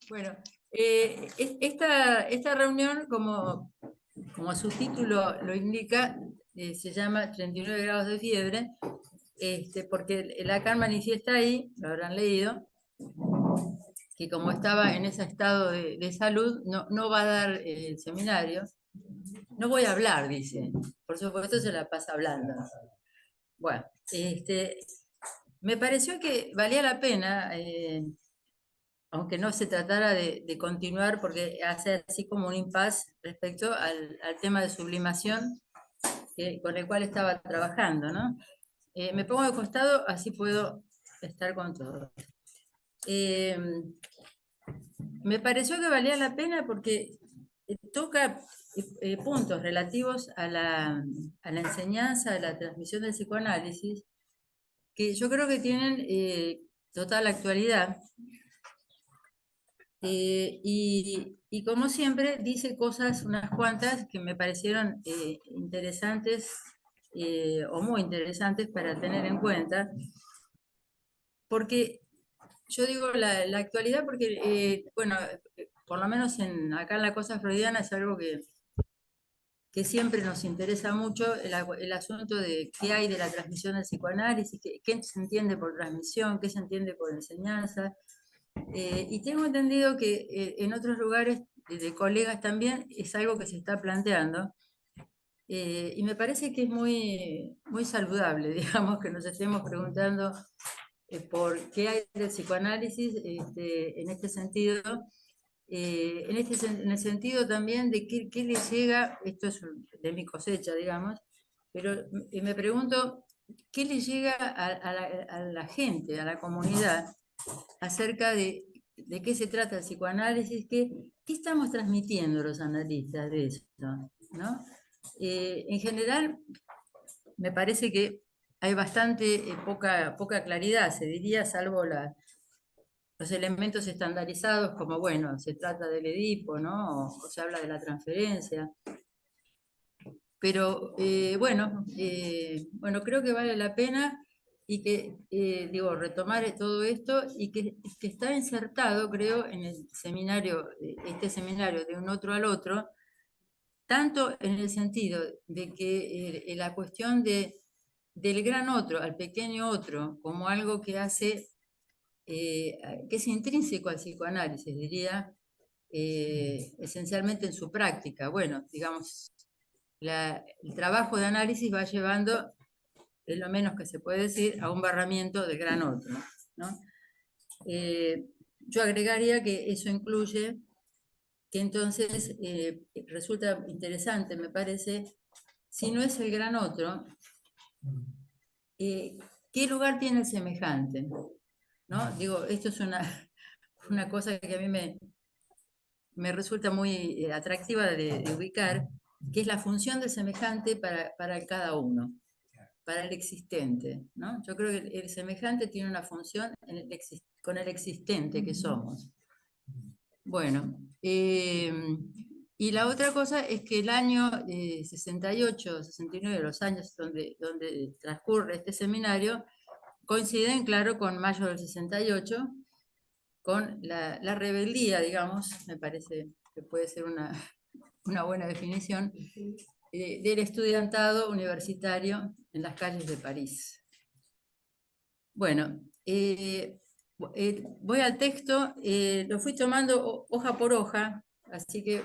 Bueno, esta reunión, como su título lo indica, se llama 39 grados de fiebre, porque Lacan manifiesta ahí, lo habrán leído, que como estaba en ese estado de salud, no va a dar el seminario. No voy a hablar, dice. Por supuesto se la pasa hablando. Bueno, me pareció que valía la pena, aunque no se tratara de continuar, porque hace así como un impasse respecto al tema de sublimación con el cual estaba trabajando, ¿no? Me pongo de costado, así puedo estar con todo. Eh, Me pareció que valía la pena porque toca puntos relativos a la enseñanza, a la transmisión del psicoanálisis, que yo creo que tienen total actualidad. Y como siempre, dice cosas, unas cuantas, que me parecieron interesantes o muy interesantes para tener en cuenta, porque yo digo la actualidad porque, bueno, por lo menos acá en la cosa freudiana es algo que siempre nos interesa mucho, el asunto de qué hay de la transmisión del psicoanálisis, qué se entiende por transmisión, qué se entiende por enseñanza. Y tengo entendido que en otros lugares de colegas también es algo que se está planteando. Y me parece que es muy saludable, digamos, que nos estemos preguntando por qué hay del psicoanálisis en este sentido, en el sentido también de qué le llega, esto es de mi cosecha, digamos, pero me pregunto, ¿qué le llega a la gente, a la comunidad, acerca de qué se trata el psicoanálisis, qué estamos transmitiendo los analistas de eso, ¿no? En general, me parece que hay bastante poca claridad, se diría, salvo los elementos estandarizados, como, bueno, se trata del Edipo, ¿no? O se habla de la transferencia. Pero bueno, creo que vale la pena y que, digo, retomar todo esto y que está insertado, creo, en el seminario, este seminario de un otro al otro, tanto en el sentido de que la cuestión del gran otro al pequeño otro, como algo que hace, que es intrínseco al psicoanálisis, diría, esencialmente en su práctica. Bueno, digamos, el trabajo de análisis va llevando, es lo menos que se puede decir, a un barramiento del gran otro, ¿no? Yo agregaría que eso incluye que entonces resulta interesante, me parece, si no es el gran otro, ¿qué lugar tiene el semejante? ¿No? Digo, esto es una cosa que a mí me resulta muy atractiva de ubicar, que es la función del semejante para cada uno, para el existente, ¿no? Yo creo que el semejante tiene una función con el existente que somos. Bueno, y la otra cosa es que el año 68, 69, los años donde transcurre este seminario, coinciden, claro, con mayo del 68, con la rebeldía, digamos, me parece que puede ser una buena definición, del estudiantado universitario en las calles de París. Bueno, voy al texto, lo fui tomando hoja por hoja, así que,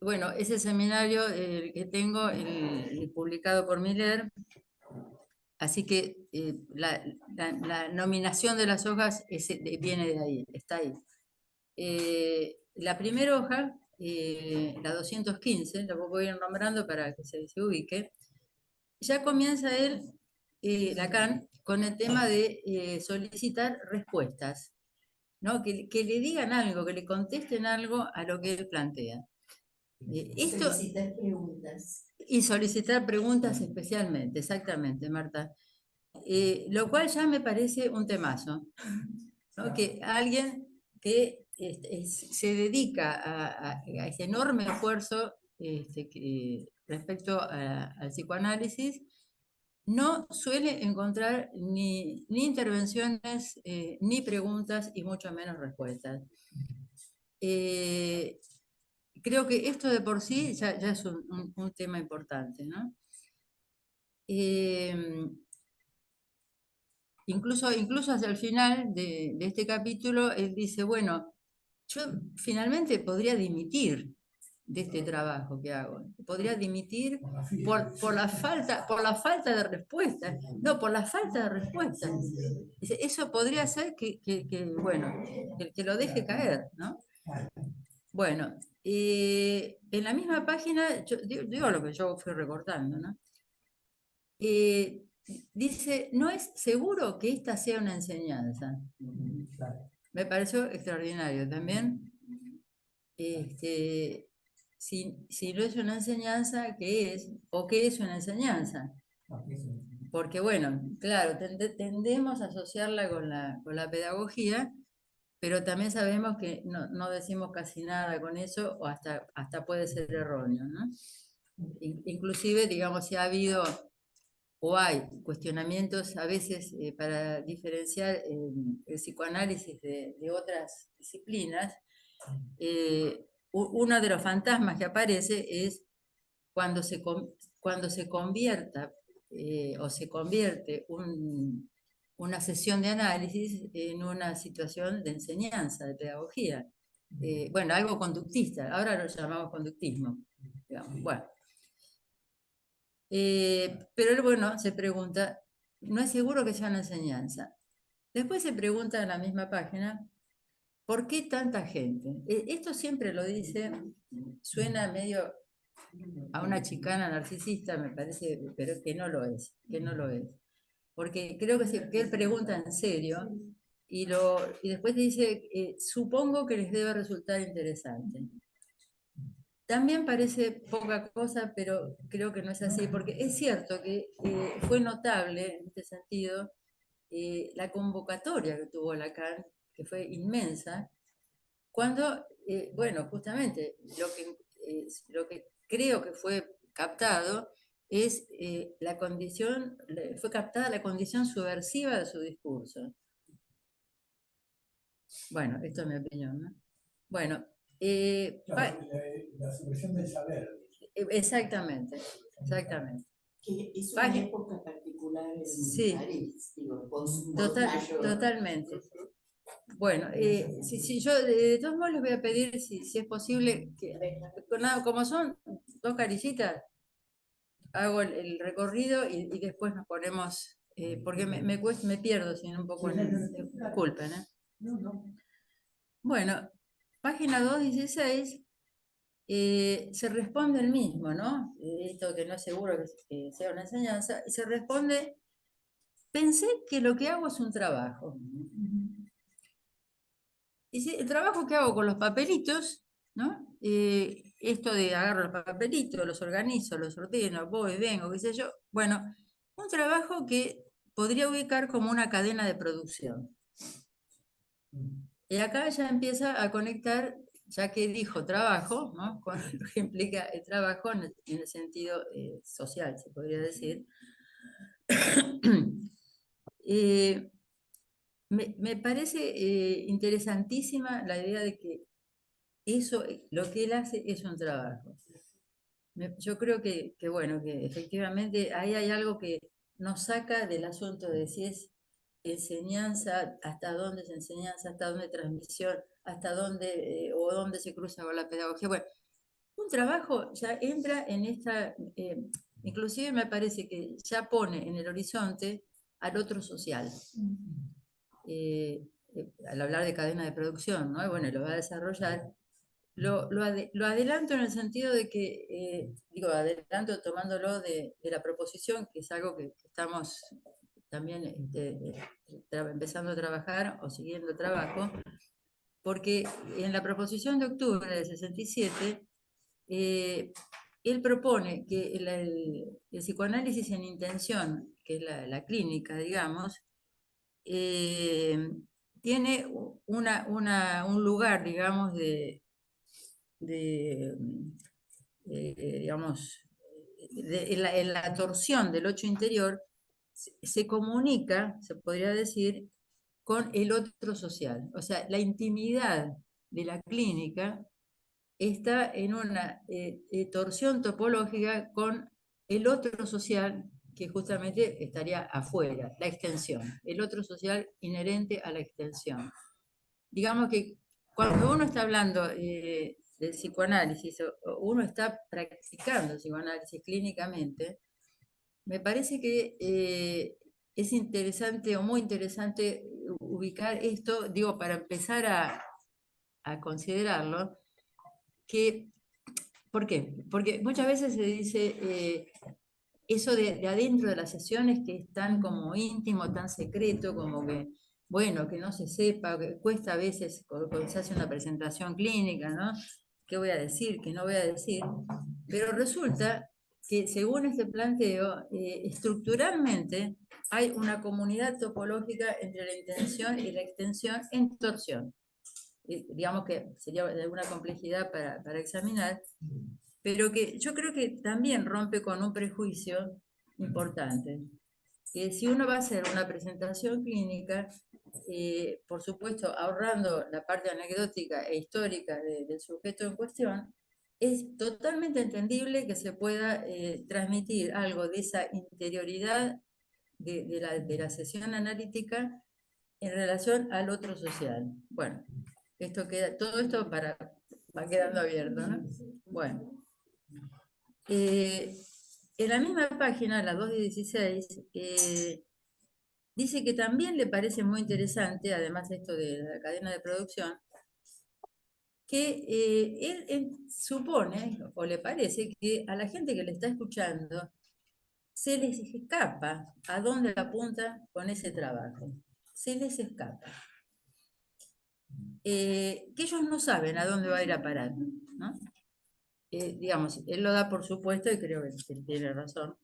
bueno, ese seminario que tengo, el publicado por Miller, así que la nominación de las hojas viene de ahí, está ahí. La primera hoja, la 215, la voy a ir nombrando para que se ubique, ya comienza él, Lacan, con el tema de solicitar respuestas, ¿no? Que le digan algo, que le contesten algo a lo que él plantea. Solicitar preguntas. Y solicitar preguntas especialmente, exactamente, Marta. Lo cual ya me parece un temazo, ¿no? Que alguien que se dedica a ese enorme esfuerzo respecto al psicoanálisis, no suele encontrar ni intervenciones, ni preguntas, y mucho menos respuestas. creo que esto de por sí ya es un tema importante, ¿no? Incluso hacia el final de este capítulo, él dice, bueno, yo finalmente podría dimitir de este trabajo que hago. Podría dimitir por la falta de respuesta. No, por la falta de respuesta. Dice, eso podría ser bueno, que lo deje caer, ¿no? Bueno, en la misma página, yo digo lo que yo fui recortando, ¿no? Dice, no es seguro que esta sea una enseñanza. Me pareció extraordinario también. Si no es una enseñanza, ¿qué es? ¿O qué es una enseñanza? Porque bueno, claro, tendemos a asociarla con la pedagogía, pero también sabemos que no decimos casi nada con eso, o hasta puede ser erróneo, ¿no? Inclusive, digamos, si ha habido o hay cuestionamientos a veces para diferenciar el psicoanálisis de otras disciplinas. Uno de los fantasmas que aparece es cuando se convierta o se convierte una sesión de análisis en una situación de enseñanza, de pedagogía. Bueno, algo conductista, ahora lo llamamos conductismo. Digamos. Bueno. Pero él, bueno, se pregunta, no es seguro que sea una enseñanza. Después se pregunta en la misma página, ¿por qué tanta gente? Esto siempre lo dice, suena medio a una chicana narcisista, me parece, pero que no lo es, que no lo es. Porque creo que él pregunta en serio y después dice, supongo que les debe resultar interesante. También parece poca cosa, pero creo que no es así, porque es cierto que fue notable en este sentido la convocatoria que tuvo Lacan, que fue inmensa, cuando, bueno, justamente lo que creo que fue captado es la condición, fue captada la condición subversiva de su discurso. Bueno, esto es mi opinión, ¿no? Bueno, claro, la subversión del saber. Exactamente, exactamente. Que es una época particular en sí, París, digo, totalmente. Bueno, yo de todos modos les voy a pedir si es posible que, como son dos caricitas, hago el recorrido y después nos ponemos, porque me pierdo sin un poco disculpen. Bueno, página 216. Se responde el mismo, ¿no? Esto que no es seguro que sea una enseñanza, y se responde, pensé que lo que hago es un trabajo. Dice, el trabajo que hago con los papelitos, ¿no? Esto de agarro los papelitos, los organizo, los ordeno, voy, vengo, qué sé yo. Bueno, un trabajo que podría ubicar como una cadena de producción. Y acá ya empieza a conectar, ya que dijo trabajo, ¿no? Con lo que implica el trabajo en el sentido social, se podría decir. Me parece interesantísima la idea de que eso, lo que él hace es un trabajo. Yo creo bueno, que efectivamente ahí hay algo que nos saca del asunto de si es enseñanza, hasta dónde es enseñanza, hasta dónde es transmisión, hasta dónde o dónde se cruza con la pedagogía. Bueno, un trabajo ya entra en esta, inclusive me parece que ya pone en el horizonte al otro social. Al hablar de cadena de producción, ¿no? Bueno, lo va a desarrollar. Lo adelanto en el sentido de que, digo, adelanto tomándolo de la proposición, que es algo que estamos también empezando a trabajar o siguiendo el trabajo, porque en la proposición de octubre del 67, él propone que el psicoanálisis en intención, que es la clínica, digamos, tiene un lugar, digamos, digamos, en la torsión del ocho interior, se comunica, se podría decir, con el otro social. O sea, la intimidad de la clínica está en una torsión topológica con el otro social que justamente estaría afuera, la extensión, el otro social inherente a la extensión. Digamos que cuando uno está hablando del psicoanálisis, o uno está practicando psicoanálisis clínicamente, me parece que es interesante o muy interesante ubicar esto, digo, para empezar a considerarlo, que, ¿por qué? Porque muchas veces se dice eso de adentro de las sesiones que es tan como íntimo, tan secreto, como que, bueno, que no se sepa, que cuesta a veces cuando se hace una presentación clínica, ¿no? ¿Qué voy a decir? ¿Qué no voy a decir? Pero resulta que según este planteo, estructuralmente hay una comunidad topológica entre la intención y la extensión en torsión. Digamos que sería de alguna complejidad para examinar, pero que yo creo que también rompe con un prejuicio importante, que si uno va a hacer una presentación clínica, por supuesto ahorrando la parte anecdótica e histórica del sujeto en cuestión, es totalmente entendible que se pueda transmitir algo de esa interioridad de la sesión analítica en relación al otro social. Bueno, todo esto va quedando abierto, ¿no? Bueno. En la misma página, la 2 de 16, dice que también le parece muy interesante, además de esto de la cadena de producción, que él supone, o le parece, que a la gente que le está escuchando se les escapa a dónde apunta con ese trabajo. Se les escapa. Que ellos no saben a dónde va a ir a parar, ¿no? Digamos, él lo da por supuesto y creo que tiene razón,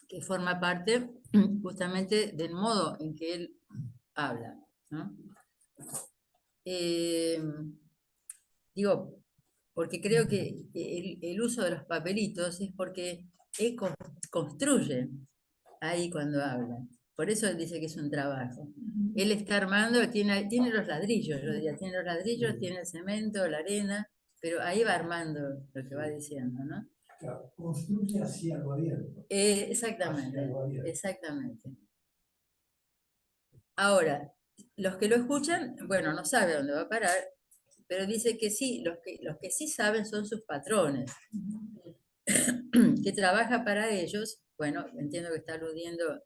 que forma parte justamente del modo en que él habla, ¿no? Digo, porque creo que el uso de los papelitos es porque él construye ahí cuando habla. Por eso él dice que es un trabajo. Él está armando, tiene los ladrillos, yo diría, tiene los ladrillos, tiene el cemento, la arena, pero ahí va armando lo que va diciendo, ¿no? Claro, construye hacia algo abierto. Exactamente, exactamente. Ahora, los que lo escuchan, bueno, no sabe dónde va a parar, pero dice que sí, los que sí saben son sus patrones, que trabaja para ellos, bueno, entiendo que está aludiendo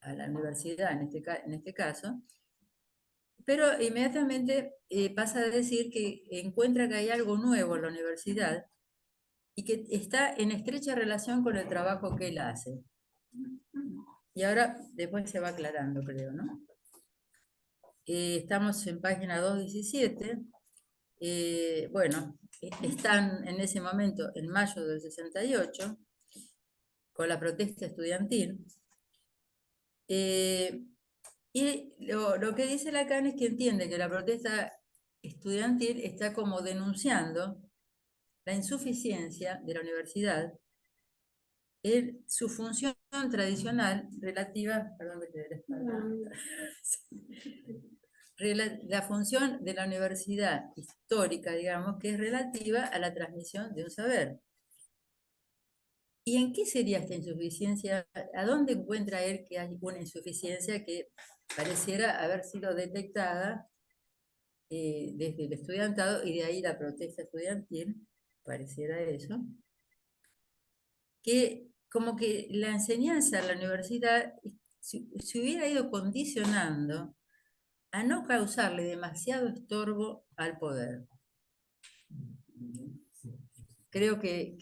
a la universidad en este caso, pero inmediatamente pasa a decir que encuentra que hay algo nuevo en la universidad y que está en estrecha relación con el trabajo que él hace. Y ahora después se va aclarando, creo, ¿no? Estamos en página 217. Bueno, están en ese momento, en mayo del 68, con la protesta estudiantil. Y lo que dice Lacan es que entiende que la protesta estudiantil está como denunciando la insuficiencia de la universidad en su función tradicional relativa, perdón que te dé la espalda, la función de la universidad histórica, digamos, que es relativa a la transmisión de un saber. ¿Y en qué sería esta insuficiencia? ¿A dónde encuentra él que hay una insuficiencia que pareciera haber sido detectada desde el estudiantado y de ahí la protesta estudiantil? Pareciera eso. Que como que la enseñanza en la universidad se hubiera ido condicionando a no causarle demasiado estorbo al poder. Creo que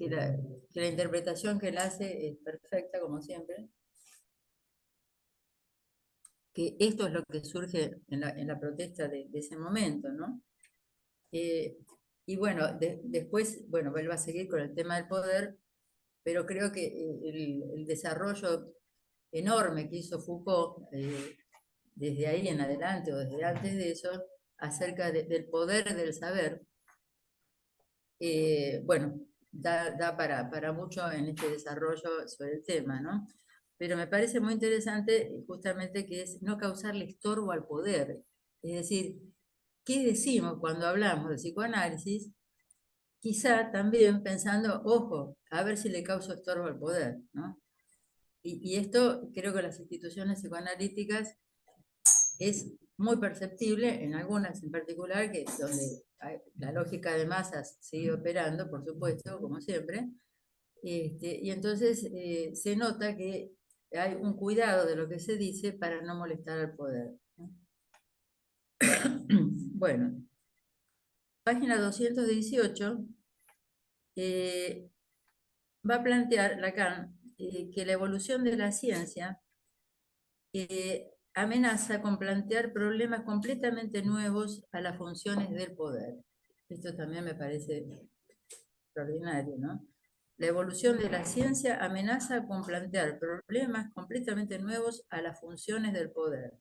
la interpretación que él hace es perfecta, como siempre. Que esto es lo que surge en la protesta de ese momento, ¿no? Y bueno, después, bueno, él va a seguir con el tema del poder, pero creo que el desarrollo enorme que hizo Foucault desde ahí en adelante o desde antes de eso, acerca del poder del saber, bueno, da para mucho en este desarrollo sobre el tema, ¿no? Pero me parece muy interesante justamente que es no causarle estorbo al poder. Es decir, ¿qué decimos cuando hablamos de psicoanálisis? Quizá también pensando, ojo, a ver si le causo estorbo al poder, ¿no? Y esto creo que las instituciones psicoanalíticas es muy perceptible, en algunas en particular, que donde la lógica de masas sigue operando, por supuesto, como siempre, y entonces se nota que hay un cuidado de lo que se dice para no molestar al poder. Bueno, página 218 va a plantear Lacan que la evolución de la ciencia amenaza con plantear problemas completamente nuevos a las funciones del poder. Esto también me parece extraordinario, ¿no? La evolución de la ciencia amenaza con plantear problemas completamente nuevos a las funciones del poder.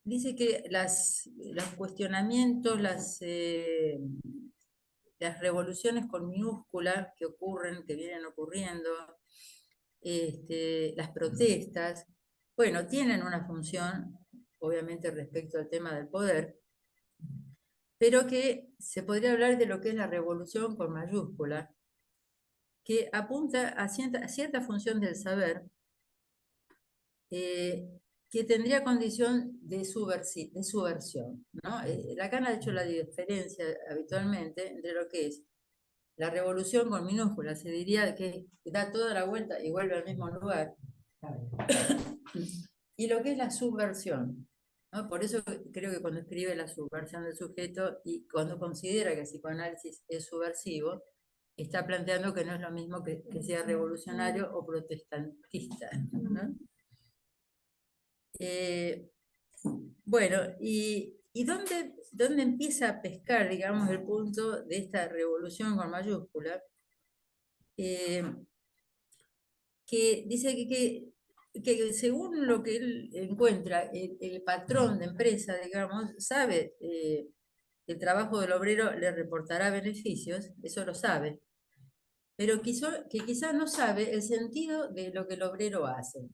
Dice que los cuestionamientos, las revoluciones con minúsculas que ocurren, que vienen ocurriendo, las protestas, bueno, tienen una función, obviamente respecto al tema del poder, pero que se podría hablar de lo que es la revolución con mayúscula, que apunta a cierta función del saber, que tendría condición de subversión, ¿no? Lacan ha hecho la diferencia habitualmente entre lo que es la revolución con minúsculas, se diría que da toda la vuelta y vuelve al mismo lugar, y lo que es la subversión, ¿no? Por eso creo que cuando escribe la subversión del sujeto y cuando considera que el psicoanálisis es subversivo, está planteando que no es lo mismo que sea revolucionario o protestantista, ¿no? Bueno, ¿y dónde empieza a pescar, digamos, el punto de esta revolución con mayúscula? Que dice que según lo que él encuentra, el patrón de empresa, digamos, sabe el trabajo del obrero le reportará beneficios, eso lo sabe, pero que quizás no sabe el sentido de lo que el obrero hace.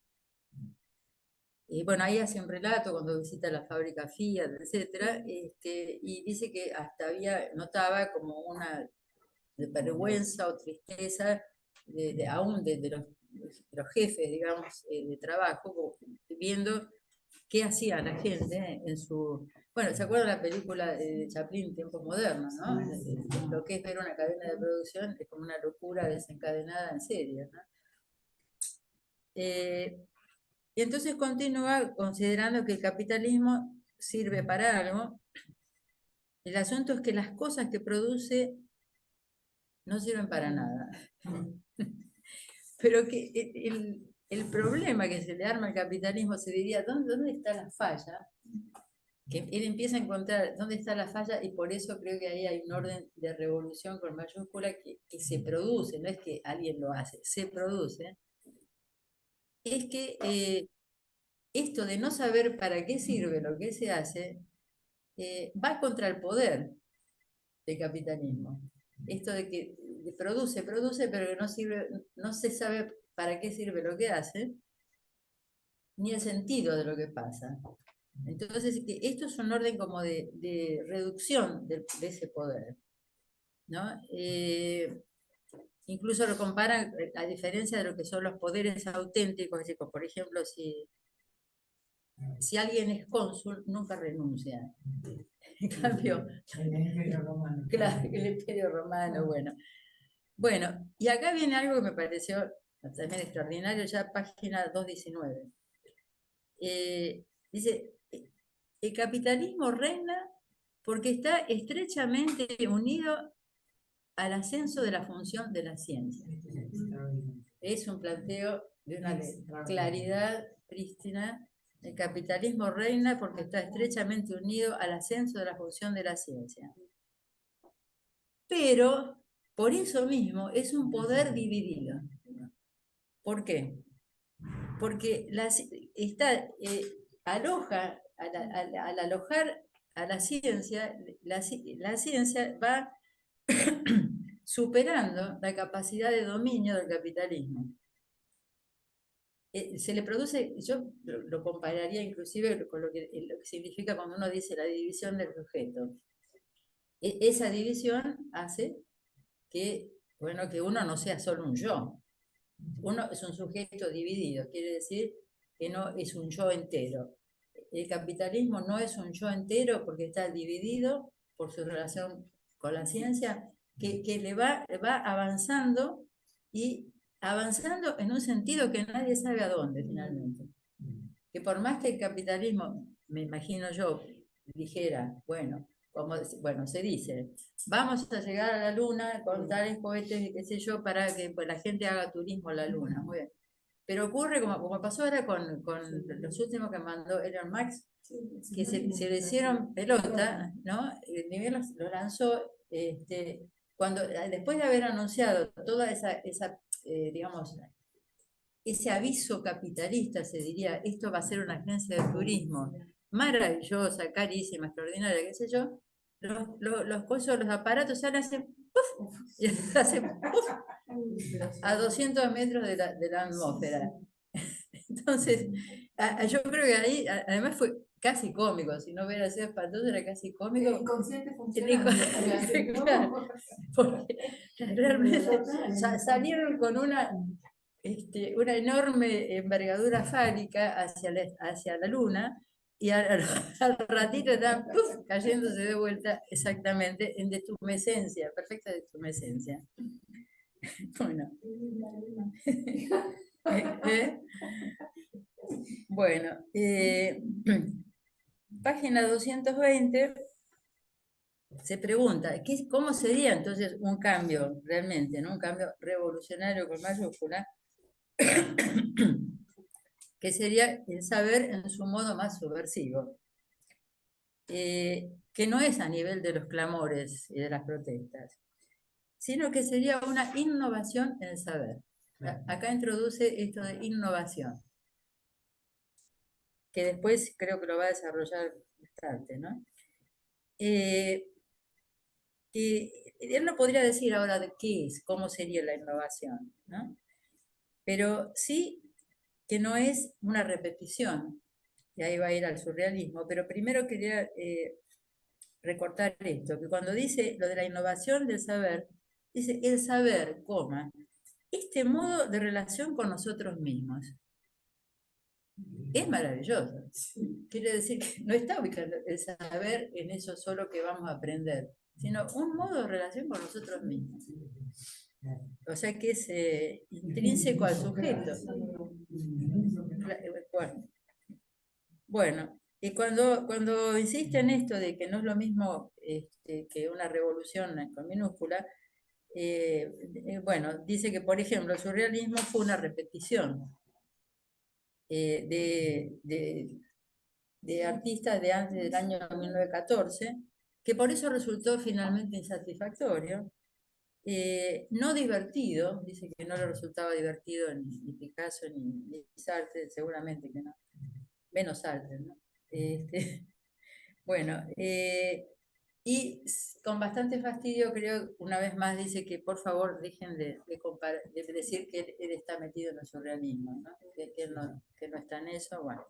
Bueno, ahí hace un relato cuando visita la fábrica Fiat, etc. Y dice que hasta notaba como una vergüenza o tristeza aún de los jefes, digamos, de trabajo, viendo qué hacía la gente en su... Bueno, ¿se acuerdan la película de Chaplin, Tiempos Modernos, ¿no? Lo que es ver una cadena de producción es como una locura desencadenada en serie, ¿no? Y entonces continúa considerando que el capitalismo sirve para algo. El asunto es que las cosas que produce no sirven para nada. Pero que el problema que se le arma al capitalismo se diría, ¿dónde está la falla? Que él empieza a encontrar dónde está la falla y por eso creo que ahí hay un orden de revolución con mayúscula que se produce, no es que alguien lo hace, se produce. Es que esto de no saber para qué sirve lo que se hace va contra el poder del capitalismo. Esto de que produce, pero que no sirve, no se sabe para qué sirve lo que hace, ni el sentido de lo que pasa. Entonces, esto es un orden como de reducción de ese poder, ¿no? Incluso lo comparan a diferencia de lo que son los poderes auténticos, es decir, por ejemplo, si alguien es cónsul, nunca renuncia. En cambio, el Imperio Romano. claro, el Imperio Romano, bueno. Bueno, y acá viene algo que me pareció también extraordinario, ya página 219. Dice, el capitalismo reina porque está estrechamente unido al ascenso de la función de la ciencia. Es un planteo de una claridad prístina. El capitalismo reina porque está estrechamente unido al ascenso de la función de la ciencia. Pero, por eso mismo, es un poder dividido. ¿Por qué? Porque aloja, al alojar a la ciencia va superando la capacidad de dominio del capitalismo. se le produce, yo lo compararía inclusive con lo que significa cuando uno dice la división del sujeto. Esa división hace que, bueno, que uno no sea solo un yo. Uno es un sujeto dividido, quiere decir que no es un yo entero. El capitalismo no es un yo entero porque está dividido por su relación con la ciencia, que le va avanzando y avanzando en un sentido que nadie sabe a dónde finalmente. Que por más que el capitalismo, me imagino yo, dijera, bueno, como bueno, se dice, vamos a llegar a la luna con tales cohetes y qué sé yo, para que pues, la gente haga turismo a la luna. Muy bien. Pero ocurre como pasó ahora con los últimos que mandó Elon Musk, que se le hicieron pelota, ¿no? Ni bien lo lanzó, después de haber anunciado toda esa digamos, ese aviso capitalista, se diría, esto va a ser una agencia de turismo maravillosa, carísima, extraordinaria, qué sé yo, los aparatos ahora hacen ¡puf! Y hacen ¡puf! A 200 metros de la atmósfera. Entonces, yo creo que ahí, además fue casi cómico, si no hubiera sido espantoso, era casi cómico. El inconsciente funciona. Claro, porque realmente salieron con una enorme envergadura fálica hacia la luna y al ratito están ¡puf! Cayéndose de vuelta exactamente en detumescencia, perfecta detumescencia. Bueno. Bueno, página 220 se pregunta, ¿cómo sería entonces un cambio realmente, ¿no? Un cambio revolucionario con mayúscula? Que sería el saber en su modo más subversivo, que no es a nivel de los clamores y de las protestas, sino que sería una innovación en el saber. Acá introduce esto de innovación, que después creo que lo va a desarrollar bastante, ¿no? Él no podría decir ahora de qué es, cómo sería la innovación, ¿no? Pero sí que no es una repetición, y ahí va a ir al surrealismo, pero primero quería recortar esto, que cuando dice lo de la innovación del saber, dice el saber, coma, este modo de relación con nosotros mismos. Es maravilloso. Quiere decir que no está ubicando el saber en eso solo que vamos a aprender, sino un modo de relación con nosotros mismos. O sea que es intrínseco al sujeto. Bueno, y cuando insiste en esto de que no es lo mismo que una revolución con minúscula, bueno, dice que, por ejemplo, el surrealismo fue una repetición de artistas de antes del año 1914, que por eso resultó finalmente insatisfactorio, no divertido, dice que no le resultaba divertido ni Picasso ni Sartre, seguramente que no, menos Sartre, ¿no? Bueno, y con bastante fastidio, creo, una vez más dice que por favor dejen de decir que él está metido en el surrealismo, ¿no? Que no está en eso, bueno.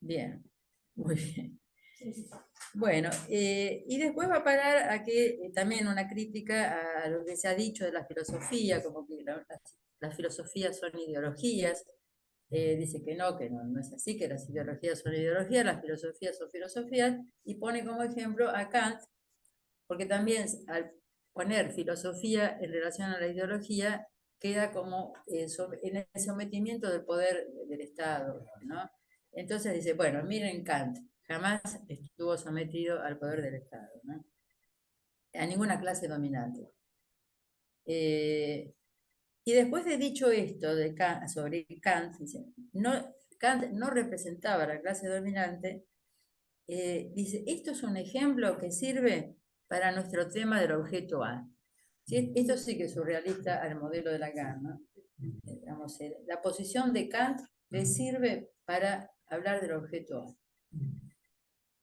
Bien, muy bien. Bueno, y después va a parar a que también una crítica a lo que se ha dicho de la filosofía, como que las filosofías son ideologías. Dice que no es así, que las ideologías son ideologías, las filosofías son filosofías, y pone como ejemplo a Kant, porque también al poner filosofía en relación a la ideología, queda como en el sometimiento del poder del Estado, ¿no? Entonces dice, bueno, miren Kant, jamás estuvo sometido al poder del Estado, ¿no? A ninguna clase dominante. Y después de dicho esto de Kant, sobre Kant, dice, Kant no representaba a la clase dominante, dice, esto es un ejemplo que sirve para nuestro tema del objeto A. ¿Sí? Esto sí que es surrealista al modelo de Lacan, ¿no? Digamos, la posición de Kant le sirve para hablar del objeto A.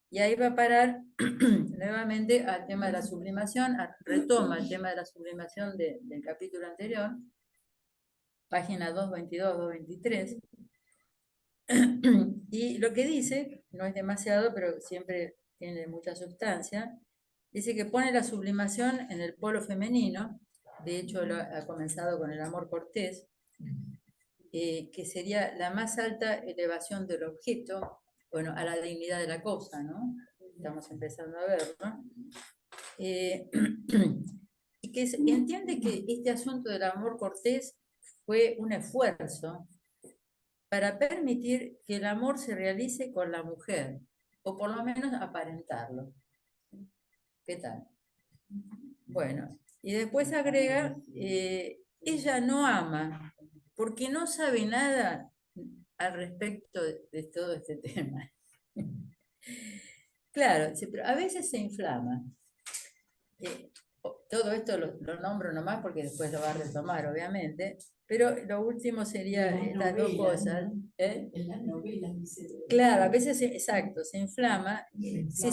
Y ahí va a parar nuevamente al tema de la sublimación, retoma el tema de la sublimación del capítulo anterior, página 222, 223. Y lo que dice, no es demasiado, pero siempre tiene mucha sustancia, dice que pone la sublimación en el polo femenino, de hecho ha comenzado con el amor cortés, que sería la más alta elevación del objeto, bueno, a la dignidad de la cosa, ¿no? Estamos empezando a verlo. Y que entiende que este asunto del amor cortés fue un esfuerzo para permitir que el amor se realice con la mujer, o por lo menos aparentarlo. ¿Qué tal? Bueno, y después agrega, ella no ama, porque no sabe nada al respecto de todo este tema. Claro, pero a veces se inflama. Todo esto lo nombro nomás porque después lo va a retomar, obviamente, pero lo último sería estas dos cosas. En las novelas dice. Claro, a veces, exacto, se inflama, sí,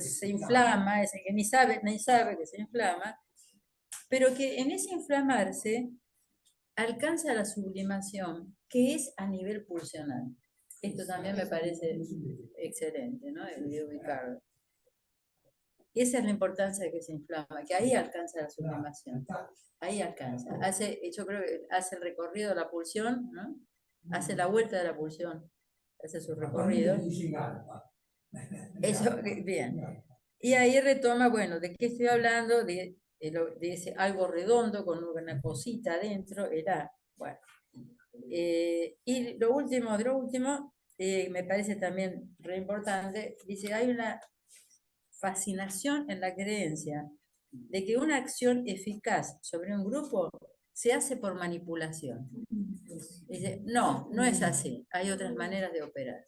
se inflama, es que ni sabe que se inflama, pero que en ese inflamarse alcanza la sublimación, que es a nivel pulsional. Esto también me parece excelente, ¿no? De ubicarlo. Esa es la importancia de que se inflama, que ahí alcanza la sublimación. Ahí alcanza. Yo creo que hace el recorrido de la pulsión, ¿no? Hace la vuelta de la pulsión, hace su recorrido. Eso, bien. Y ahí retoma, bueno, ¿de qué estoy hablando? De ese algo redondo con una cosita adentro, era, bueno. Y lo último, me parece también re importante, dice, hay una fascinación en la creencia de que una acción eficaz sobre un grupo se hace por manipulación. Dice, no, no es así, hay otras maneras de operar.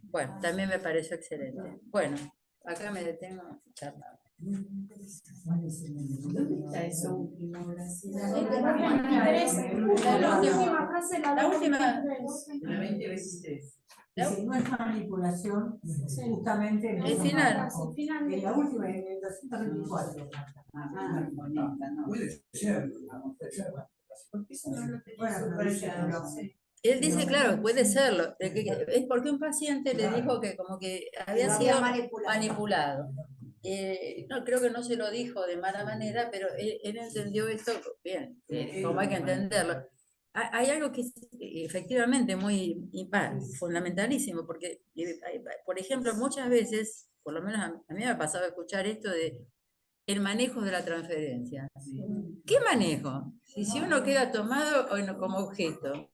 Bueno, también me pareció excelente. Bueno, acá me detengo charlando. ¿Dónde está esa última oración? La última frase, la última. La 2023. Dice, no es manipulación, justamente en el final. En la última, en el 224. Puede ser. Él dice, claro, puede serlo. Es porque un paciente le dijo que como que había sido manipulado. No, creo que no se lo dijo de mala manera, pero él entendió esto bien, como hay que entenderlo. Hay algo que es efectivamente muy fundamentalísimo, porque, por ejemplo, muchas veces, por lo menos a mí me ha pasado escuchar esto de el manejo de la transferencia. ¿Qué manejo? Si uno queda tomado o como objeto.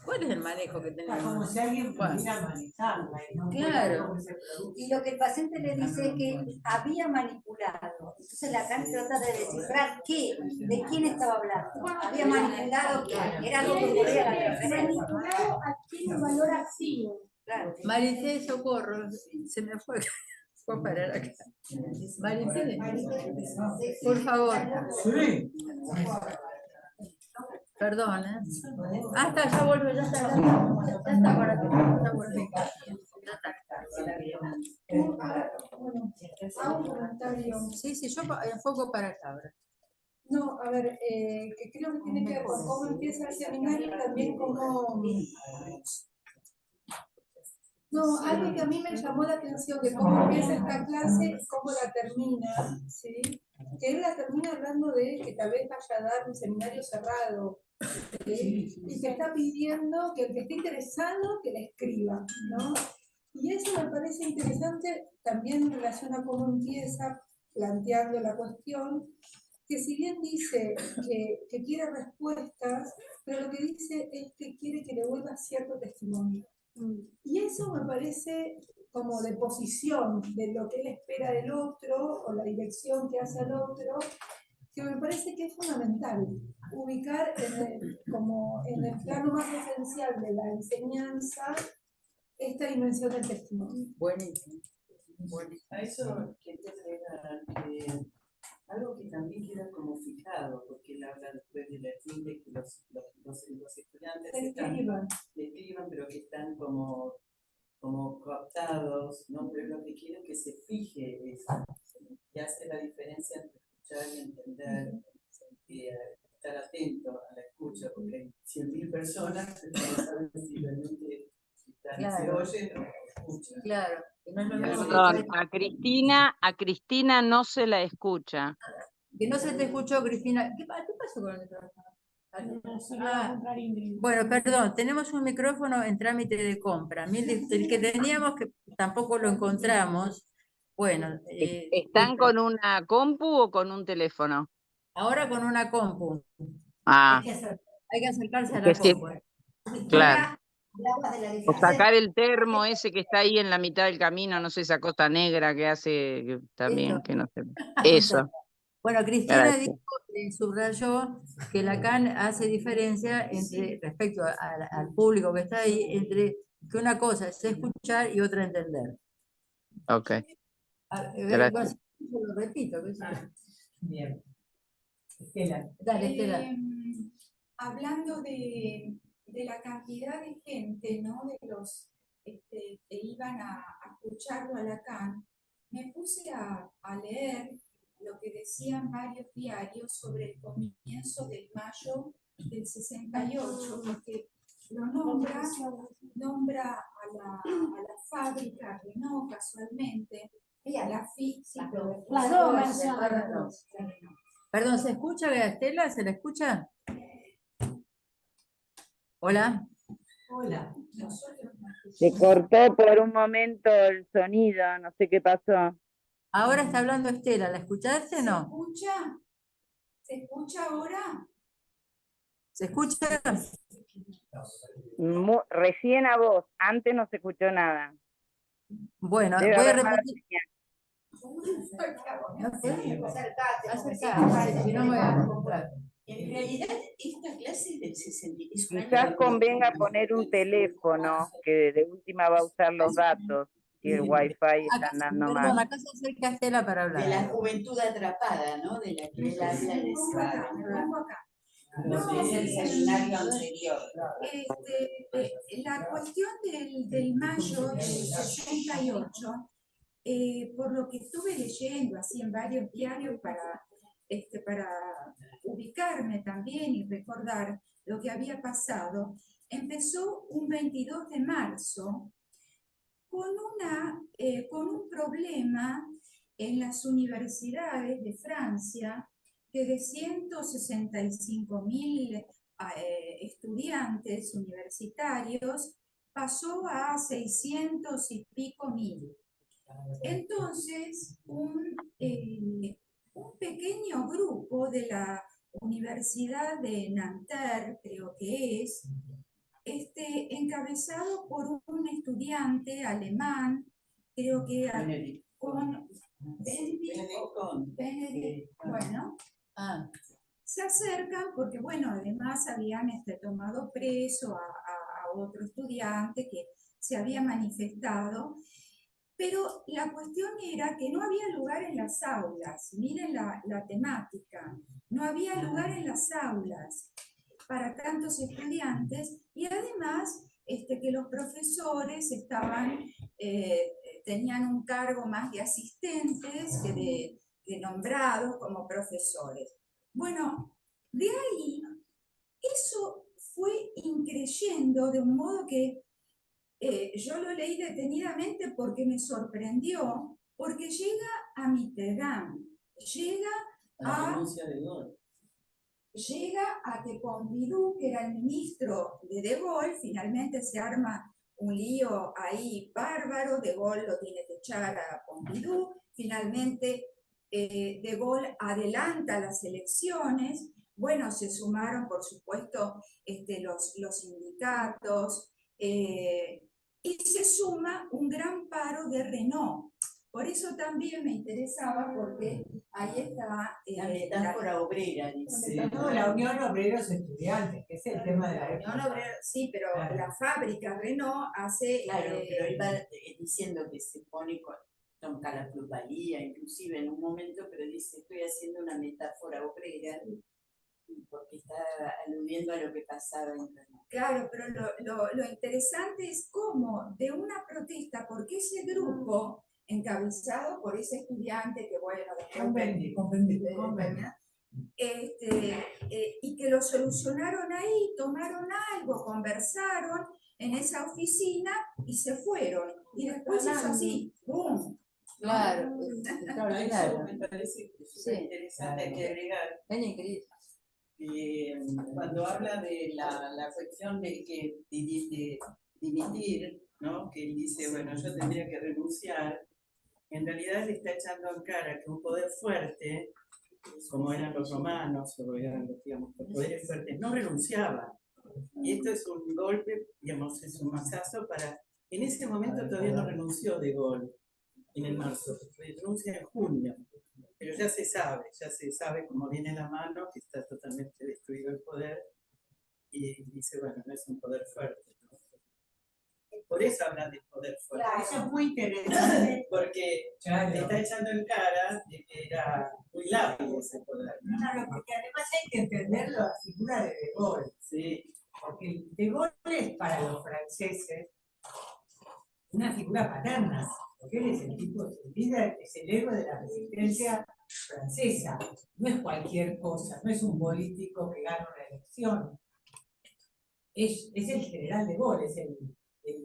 ¿Cuál es el manejo que tenemos? Como si alguien pudiera manejarla. ¿No? Claro. Y lo que el paciente le dice es que había manipulado. Entonces Lacan trata de descifrar qué, de quién estaba hablando. Había manipulado quién. Era algo que ocurría a la transferencia. Manipulado adquiere un valor activo. Claro. Marité, socorro, se me fue. Fue a parar acá. Marité, por favor. Sí. Perdón, ¿eh? Hasta ya vuelvo, ya está por aquí, ya vuelvo. Hago un comentario. Sí, yo enfoco para acá ahora. No, a ver, que creo que tiene que ver con cómo empieza el seminario y también cómo... No, algo que a mí me llamó la atención de cómo empieza esta clase y cómo la termina, ¿sí? Que él la termina hablando de que tal vez vaya a dar un seminario cerrado, ¿sí? Y que está pidiendo que el que esté interesado que le escriba, ¿no? Y eso me parece interesante también en relación a cómo empieza planteando la cuestión, que si bien dice que quiere respuestas, pero lo que dice es que quiere que le vuelva cierto testimonio. Y eso me parece como de posición de lo que él espera del otro o la dirección que hace al otro, que me parece que es fundamental ubicar como en el plano más esencial de la enseñanza esta dimensión del testimonio. Buenísimo. A eso quería agregar algo que también queda como fijado, porque él habla después de la de que los estudiantes escriban, pero que están como cooptados, ¿no? Pero lo que quiero es que se fije eso, y hace la diferencia entre escuchar y entender, sentir, estar atento a la escucha, porque hay 100.000 personas que no saben si realmente se oyen o escuchan. Claro, que no es lo mismo Perdón, a Cristina no se la escucha. que no se te escuchó, Cristina. ¿Qué pasó con el micrófono? Bueno, perdón, tenemos un micrófono en trámite de compra. Mire, el que teníamos que tampoco lo encontramos. Bueno, ¿Están con una compu o con un teléfono? ahora con una compu. Ah, Hay que acercarse a que la sí, compu. claro. Hablabas de la O diferencia. sacar el termo ese que está ahí en la mitad del camino, no sé, esa cosa negra que hace también, Esto. que no sé. Eso, Bueno, Cristina gracias. dijo, subrayó que Lacan hace diferencia entre, respecto al público que está ahí, entre que una cosa es escuchar y otra entender. Ok, gracias. Lo repito. Bien. Estela. Dale, Estela. Hablando de la cantidad de gente, ¿no? De los que iban a escucharlo a Lacan, me puse a leer lo que decían varios diarios sobre el comienzo del mayo del 68, porque lo nombra a la fábrica Renault casualmente, a la Perdón, ¿se escucha, Estela? ¿Se la escucha? Hola. Hola. Se cortó por un momento el sonido, no sé qué pasó. Ahora está hablando Estela, ¿la escuchaste o no? escucha? ¿Se escucha ahora? ¿Se escucha? Recién a vos, antes no se escuchó nada. Bueno, Debe voy a haber mala repetir. señal. Acércate, Si no me voy a comprar. En realidad, esta clase es del 60. Quizás convenga poner un teléfono que de última va a usar los datos si el wifi está andando mal. Perdón, acá se acerca Estela para De la hablar. juventud atrapada, ¿no? De la que él habla de esa. Me pongo acá. No, es el seminario anterior. La cuestión del mayo del 68, por lo que estuve leyendo así en varios diarios para ubicarme también y recordar lo que había pasado, empezó un 22 de marzo con un problema en las universidades de Francia que de 165.000 estudiantes universitarios pasó a 600 y pico mil. Entonces, un pequeño grupo de la Universidad de Nanterre, creo que es, encabezado por un estudiante alemán, creo que con Benedict, bueno, se acercan porque, bueno, además habían tomado preso a otro estudiante que se había manifestado, pero la cuestión era que no había lugar en las aulas, miren la temática, no había lugar en las aulas para tantos estudiantes y además que los profesores tenían un cargo más de asistentes que nombrados como profesores. Bueno, de ahí eso fue increyendo de un modo que yo lo leí detenidamente porque me sorprendió, porque llega a Mitterrand, llega a que Pompidou, que era el ministro de Gaulle, finalmente se arma un lío ahí bárbaro, De Gaulle lo tiene que echar a Pompidou, finalmente De Gaulle adelanta las elecciones, bueno, se sumaron por supuesto los sindicatos, y se suma un gran paro de Renault. Por eso también me interesaba, porque ahí está la metáfora obrera, dice. No, la Unión Obreros Estudiantes, que es el tema de la Unión Obrera, sí, pero claro. La fábrica Renault hace... Claro, pero él va diciendo que se pone con la plusvalía, inclusive en un momento, pero dice, estoy haciendo una metáfora obrera, porque está aludiendo a lo que pasaba en Renault. Claro, pero lo interesante es cómo de una protesta, porque ese grupo, encabezado por ese estudiante que, bueno, Comprendí. y que lo solucionaron ahí, tomaron algo, conversaron en esa oficina y se fueron. Y después es así, ¡boom! Claro, A eso me parece que es súper interesante que agregar. Cuando habla de la cuestión de que de dimitir, ¿no? Que él dice, bueno, yo tendría que renunciar, en realidad le está echando en cara que un poder fuerte, como eran los romanos, o eran los, digamos, los poderes fuertes, no renunciaban. Y esto es un golpe, digamos, es un mazazo para... En ese momento todavía no renunció De Gaulle, en el marzo, renuncia en junio. Pero ya se sabe cómo viene la mano, que está totalmente destruido el poder, y dice, bueno, no es un poder fuerte, ¿no? Por eso hablan de poder fuerte. Claro, eso es muy interesante. Porque le está echando en cara de que era muy lábil ese poder, ¿no? Claro, porque además hay que entender la figura de Gaulle. Sí. Porque De Gaulle es para los franceses una figura paterna, porque él es el tipo, el líder, es el héroe de la resistencia francesa. No es cualquier cosa, no es un político que gana una elección. Es el general De Gaulle, es el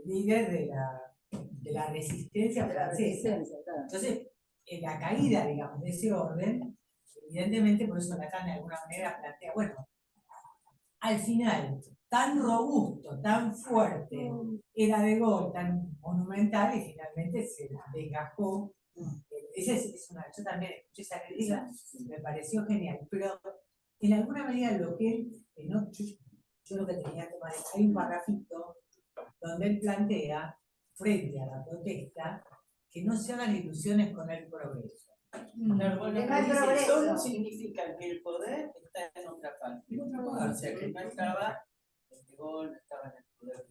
líder de la resistencia francesa. Entonces, en la caída, digamos, de ese orden, evidentemente, por eso Lacan de alguna manera plantea, bueno, al final, tan robusto, tan fuerte, era De Gaulle, tan monumental, y finalmente se desgajó. Esa es una, yo también escuché esa crítica, me pareció genial, pero en alguna medida lo que él, no, yo lo que tenía que tomar es, hay un parrafito donde él plantea, frente a la protesta, que no se hagan ilusiones con el progreso. Claro, bueno, Que no hay dice, progreso. solo significa que el poder está en otra parte. O sea, que no estaba, De Gaulle no estaba en el poder.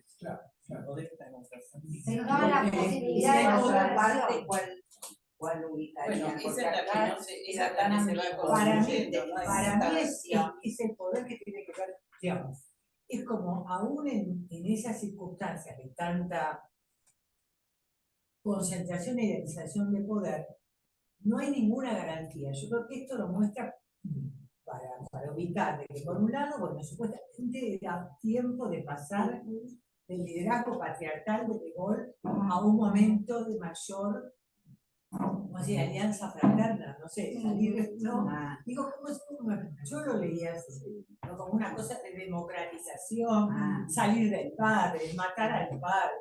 El poder está en otra parte. Se nos daban las posibilidades de otra parte, observación. ¿cuál ubicaría? Bueno, esa es la que no se, esa también se va Para mí, construyendo, ¿no? para mí es el poder que tiene que ver, digamos, es como aún en esas circunstancias de tanta concentración e idealización de poder, no hay ninguna garantía. Yo creo que esto lo muestra para ubicar de que por un lado, bueno, supuestamente era tiempo de pasar del liderazgo patriarcal de De Gaulle a un momento de mayor, ¿cómo decir?, alianza fraterna, no sé, salir, ¿no? Digo, yo lo leía así, ¿no? Como una cosa de democratización, salir del padre, matar al padre.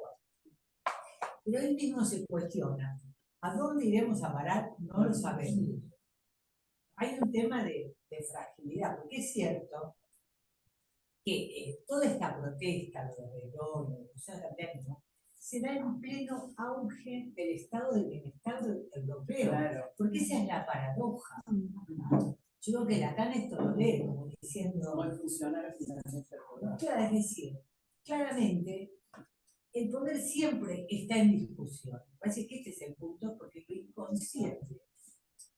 Pero él mismo se cuestiona, ¿a dónde iremos a parar? No lo sabemos. Hay un tema de fragilidad, porque es cierto que toda esta protesta, lo de Gaulle, ¿no? Se da en pleno auge del estado de bienestar europeo, claro. Porque esa es la paradoja. Yo creo que Lacan esto lo lee como diciendo... ¿Cómo funciona finalmente el poder? Claro, es decir, claramente el poder siempre está en discusión. Me parece que este es el punto, porque lo inconsciente,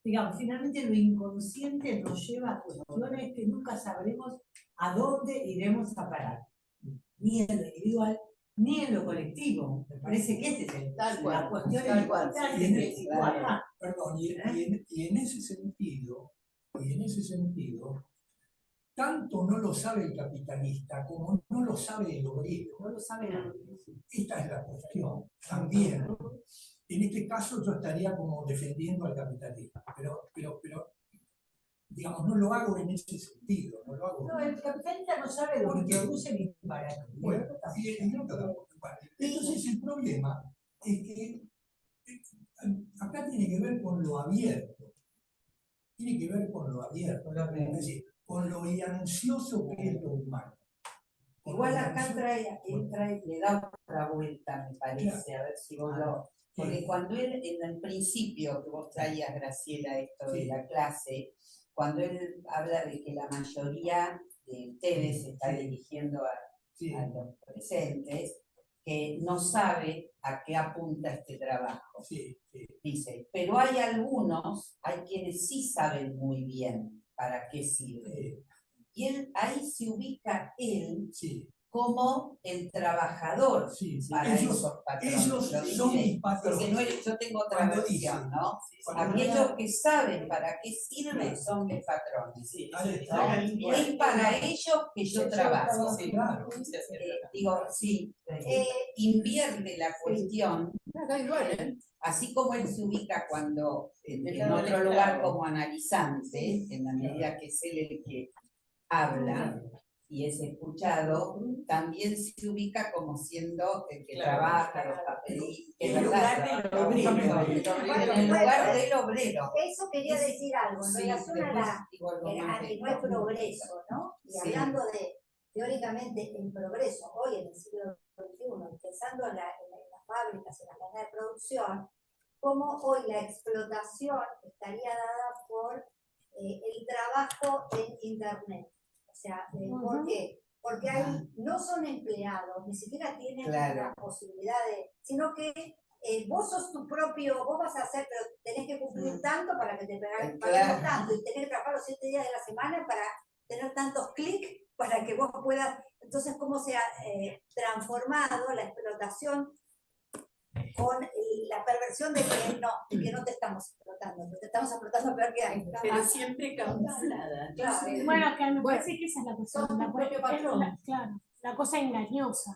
digamos, finalmente lo inconsciente nos lleva a cuestiones que nunca sabremos a dónde iremos a parar, ni en lo individual, ni en lo colectivo. Me parece que este es el la cuestión importante de situar. Perdón, y en ese sentido, tanto no lo sabe el capitalista como no lo sabe el obrero. No lo sabe nadie. Esta es la cuestión. También, en este caso yo estaría como defendiendo al capitalismo, pero digamos, no lo hago en ese sentido. No, el capitalista no sabe lo que produce ni para qué. Bueno, entonces el problema es que acá tiene que ver con lo abierto. Tiene que ver con lo abierto. Es decir, con lo ansioso que es lo humano. Igual acá entra y le da otra vuelta, me parece, a ver si vos lo... Porque cuando él, en el principio que vos traías, Graciela, esto de la clase, cuando él habla de que la mayoría de ustedes se está dirigiendo a los presentes, que no sabe a qué apunta este trabajo. Dice, pero hay quienes sí saben muy bien para qué sirve. Y él, ahí se ubica él como el trabajador Sí, para ellos, esos patrones. ellos Lo dice, son mis patrones. porque no es- yo tengo otra Cuando versión, dice, ¿no? cuando Aquellos que saben para qué sirve son mis patrones. Sí, Ahí eso está. ¿No? Es para ellos que yo trabajo. Sí, Claro. Digo, sí, invierte la cuestión, Acá igual, ¿eh? así como él se ubica cuando en otro lugar como analizante, en la medida que es él el que habla y es escuchado, también se ubica como siendo el que trabaja, los papelitos, que es En verdad, lugar del obrero. en el lugar del obrero. Eso quería decir algo en Sí, relación a después la digo algo más que de- no hay progreso, ¿no? Y Sí. hablando de, teóricamente, el progreso hoy en el siglo XXI, pensando en las fábricas, en las cadenas de producción, cómo hoy la explotación estaría dada por el trabajo en Internet. O sea, ¿por qué? Porque ahí no son empleados, ni siquiera tienen Claro. la posibilidad de, sino que vos sos tu propio, vos vas a hacer, pero tenés que cumplir tanto para que te paguen Claro. tanto, y tenés que trabajar los 7 días de la semana para tener tantos clics para que vos puedas. Entonces, cómo se ha transformado la explotación con la perversión de que no te estamos explotando, te estamos explotando peor que hay. Pero siempre camuflada. Claro. Bueno, que me parece que esa es la cuestión. Sos tu propio patrón. Claro, la cosa engañosa.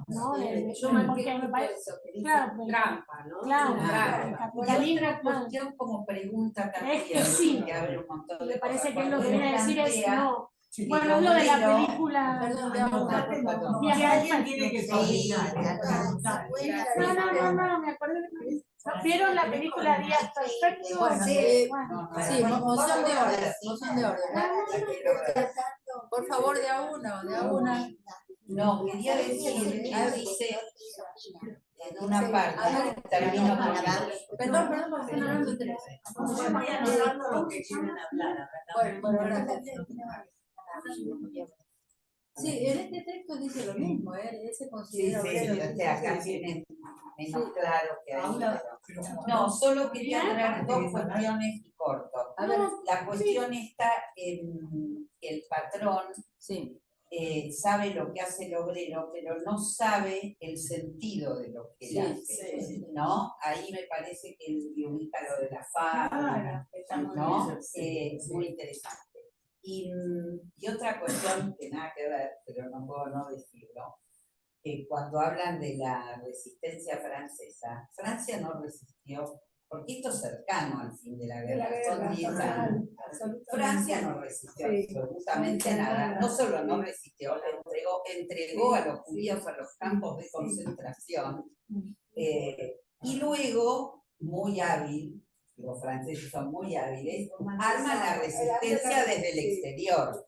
¿no? Yo Porque me parece. Eso que dice Claro, porque- trampa, ¿no? Claro, Claro. el Y capitalismo, otra claro. cuestión como pregunta también, Es que sí. que abre un montón Me de parece cosas. que es lo que Cuando viene a decir es plantea no. Sí. Bueno, es lo de la obrero- película. Perdón, te Ah, hago no, una perdón, cosa. no, Viaje Si al alguien espacio. tiene que Sí. coordinar, preguntar. No, me acuerdo de ¿vieron la película Días Perfectos? Bueno, Sí. Bueno. Sí, moción de orden, moción de orden. Pero, Por favor, de a una. no, quería decir, dice en una parte, termino con Perdón, porque están hablando de Vayan hablando lo que quieren hablar. Bueno, gracias. Sí, en este texto dice lo mismo, ¿eh? Ese Sí, considera sí, obrero. o sea, acá tiene menos claro que ahí. Ahora, pero- pero- No, solo quería traer dos cuestiones y corto. A ver, La cuestión está en que el patrón sí, sabe lo que hace el obrero, pero no sabe el sentido de lo que él hace, sí. ¿no? Ahí me parece que él ubica lo de la fábrica, ¿no? Muy interesante. Y otra cuestión que nada que ver, pero no puedo no decirlo, que cuando hablan de la resistencia francesa, Francia no resistió, porque esto es cercano al fin de la guerra, son 10 años. Francia no resistió absolutamente nada, no solo no resistió, entregó a los judíos a los campos de concentración, y luego, muy hábil, los franceses son muy hábiles, arman la resistencia desde el exterior.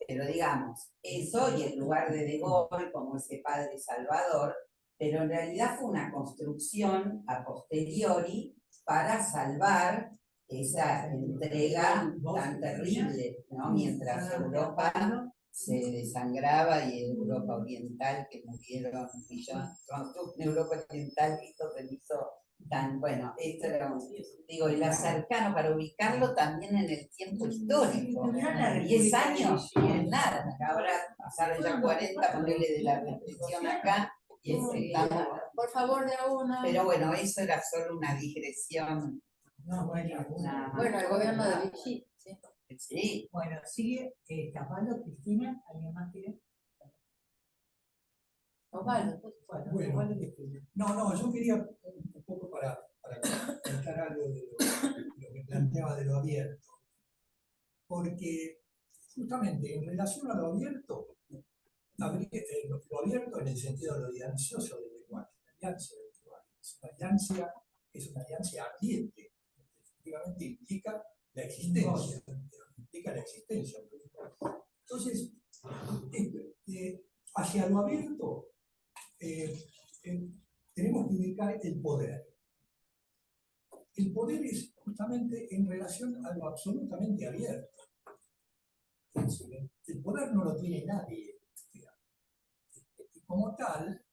Pero digamos, eso y el lugar de Gaulle como ese padre salvador, pero en realidad fue una construcción a posteriori para salvar esa entrega tan terrible, ¿no? Mientras Europa se desangraba y Europa Oriental, que murieron millones, en Europa Oriental esto se hizo tan, bueno, esto era digo, el cercano para ubicarlo también en el tiempo histórico. 10 años no es nada, ahora pasaron ya 40, ponerle de la represión acá y estamos. por favor, de a una. Pero bueno, eso era solo una digresión. No, bueno, Bueno, el gobierno de Vichy, sí. Sí. Bueno, sigue tapando Cristina, ¿alguien más quiere? Osvaldo. Bueno, no, yo quería un poco para comentar algo de lo que planteaba de lo abierto. Porque justamente en relación a lo abierto, lo abierto en el sentido de lo diancioso del lenguaje, la alianza del lenguaje, es una alianza ardiente, efectivamente implica la existencia, Entonces, hacia lo abierto, tenemos que ubicar el poder. El poder es justamente en relación a lo absolutamente abierto. Es decir, el poder no lo tiene nadie. Y como tal,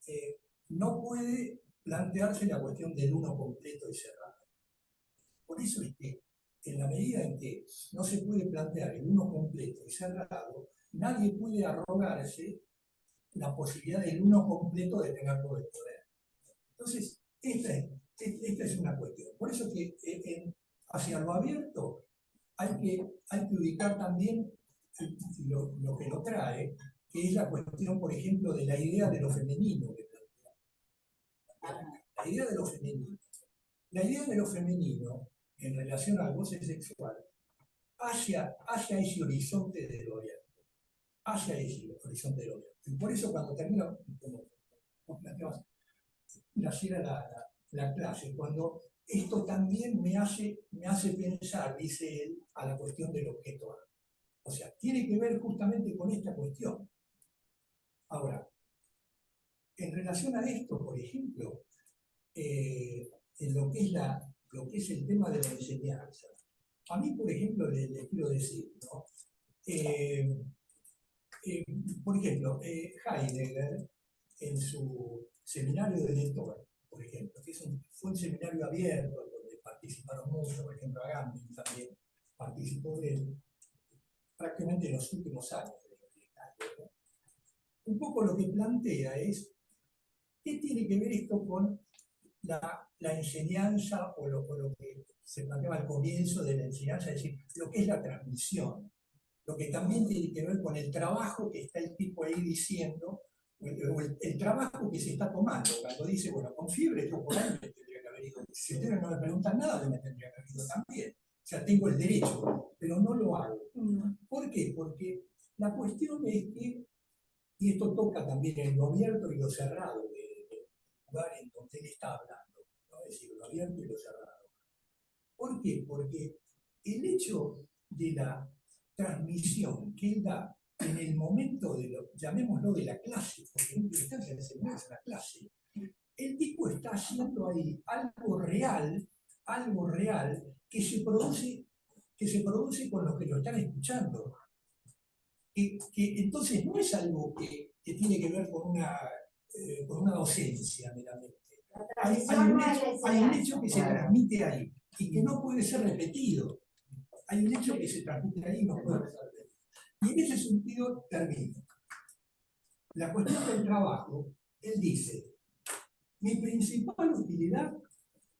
no puede plantearse la cuestión del uno completo y cerrado. Por eso es que, en la medida en que no se puede plantear el uno completo y cerrado, nadie puede arrogarse la posibilidad del uno completo de tener todo el poder. Entonces, esta es una cuestión. Por eso que hacia lo abierto hay que ubicar también lo que lo trae, que es la cuestión, por ejemplo, de la idea de lo femenino que plantea. La idea de lo femenino. La idea de lo femenino, en relación al goce sexual, hacia ese horizonte del abierto. Hacia ese horizonte del abierto. Y por eso cuando termino, como planteabas, la clase, cuando esto también me hace pensar, dice él, a la cuestión del objeto A. O sea, tiene que ver justamente con esta cuestión. Ahora, en relación a esto, por ejemplo, en lo que es el tema de la enseñanza, a mí, por ejemplo, les quiero decir, ¿no? Por ejemplo, Heidegger, en su seminario de lector, por ejemplo, que fue un seminario abierto donde participaron muchos, por ejemplo, Agamben también participó de él, prácticamente en los últimos años de la. Un poco lo que plantea es, ¿qué tiene que ver esto con la enseñanza o lo que se planteaba al comienzo de la enseñanza, es decir, lo que es la transmisión? Lo que también tiene que ver con el trabajo que está el tipo ahí diciendo, o el trabajo que se está tomando. Cuando dice, bueno, con fiebre yo por ahí me tendría que haber ido. Si ustedes no me preguntan nada, yo me tendría que haber ido también. O sea, tengo el derecho, pero no lo hago. ¿Por qué? Porque la cuestión es que, y esto toca también en lo abierto y lo cerrado del lugar en donde él está hablando, ¿no? Es decir, lo abierto y lo cerrado. ¿Por qué? Porque el hecho de la transmisión que él da en el momento de llamémoslo de la clase, porque en última instancia es una clase, el tipo está haciendo ahí algo real que se produce con los que lo están escuchando. Que entonces no es algo que tiene que ver con una docencia meramente. Hay un hecho que se transmite ahí y que no puede ser repetido. Hay un hecho que se transmite ahí y no puede ser repetido. Y en ese sentido termino. La cuestión del trabajo, él dice, mi principal utilidad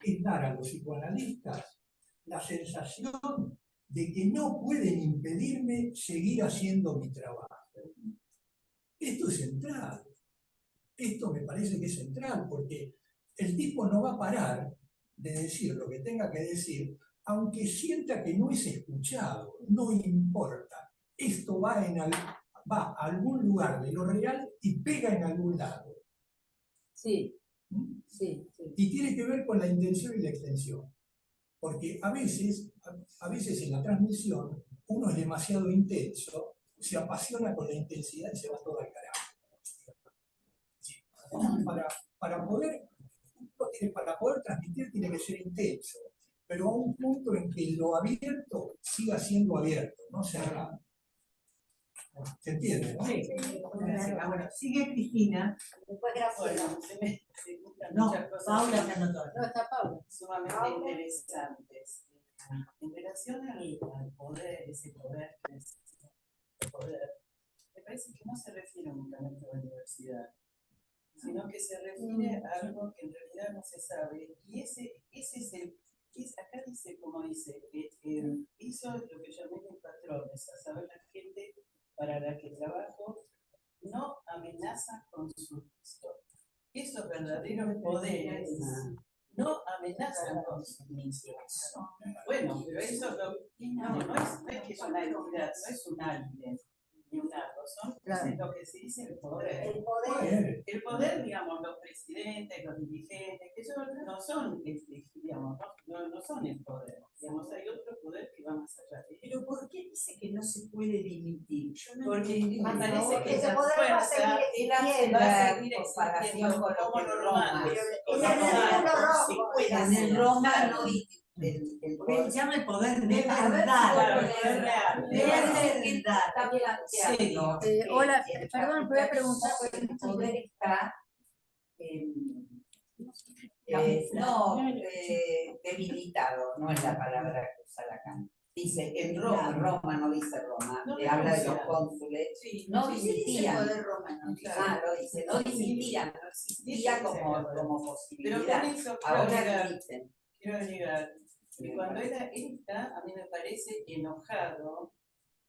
es dar a los psicoanalistas la sensación de que no pueden impedirme seguir haciendo mi trabajo. Esto es central. Esto me parece que es central, porque el tipo no va a parar de decir lo que tenga que decir, aunque sienta que no es escuchado, no importa. Esto va a algún lugar de lo real y pega en algún lado. Sí, sí, sí. Y tiene que ver con la intención y la extensión. Porque a veces en la transmisión uno es demasiado intenso, se apasiona con la intensidad y se va todo al carajo. Para poder transmitir tiene que ser intenso, pero a un punto en que lo abierto siga siendo abierto, no cerrado. ¿Se entiende? ¿No? Sí. Bueno, sigue Cristina. Después Graciela. Bueno, se juntan No, muchas cosas. Paula se anotó. No, está Paula. Sumamente interesantes. En relación al poder, ese poder que necesita el poder, me parece que no se refiere únicamente a la universidad, sino que se refiere a algo que en realidad no se sabe. Y ese es el. Acá dice, como dice, hizo lo que llamé de patrones, a saber, la gente para la que trabajo no amenaza con su historia. Esos verdaderos poderes no amenazan con su misión. Bueno, pero eso no es que es una entidad, no es un alien ni un algo, son lo que se dice el poder. El poder, digamos, los presidentes, los dirigentes, que ellos no son, digamos, no son el poder. Digamos, hay otro poder que va más allá de ello. Pero ¿por qué dice que no se puede dimitir? Yo no Porque entiendo. me parece que ese la poder va a fuerza seguir existiendo. va a seguir comparación existiendo con lo como que los Roma. romanos. En el Roma no el poder. Él llama el poder de verdad. Claro, el poder real. Está planteando. Hola, perdón, voy a preguntar. El poder está debilitado, no es la palabra que usa Lacan. Dice, en Roma no dice Roma, No, le no, habla de no, los cónsules, Sí, no sí, disidían. Claro. Lo dice, no disidían, no existía como Pero posibilidad. con eso Ahora dicen. quiero agregar que cuando era esta, a mí me parece enojado,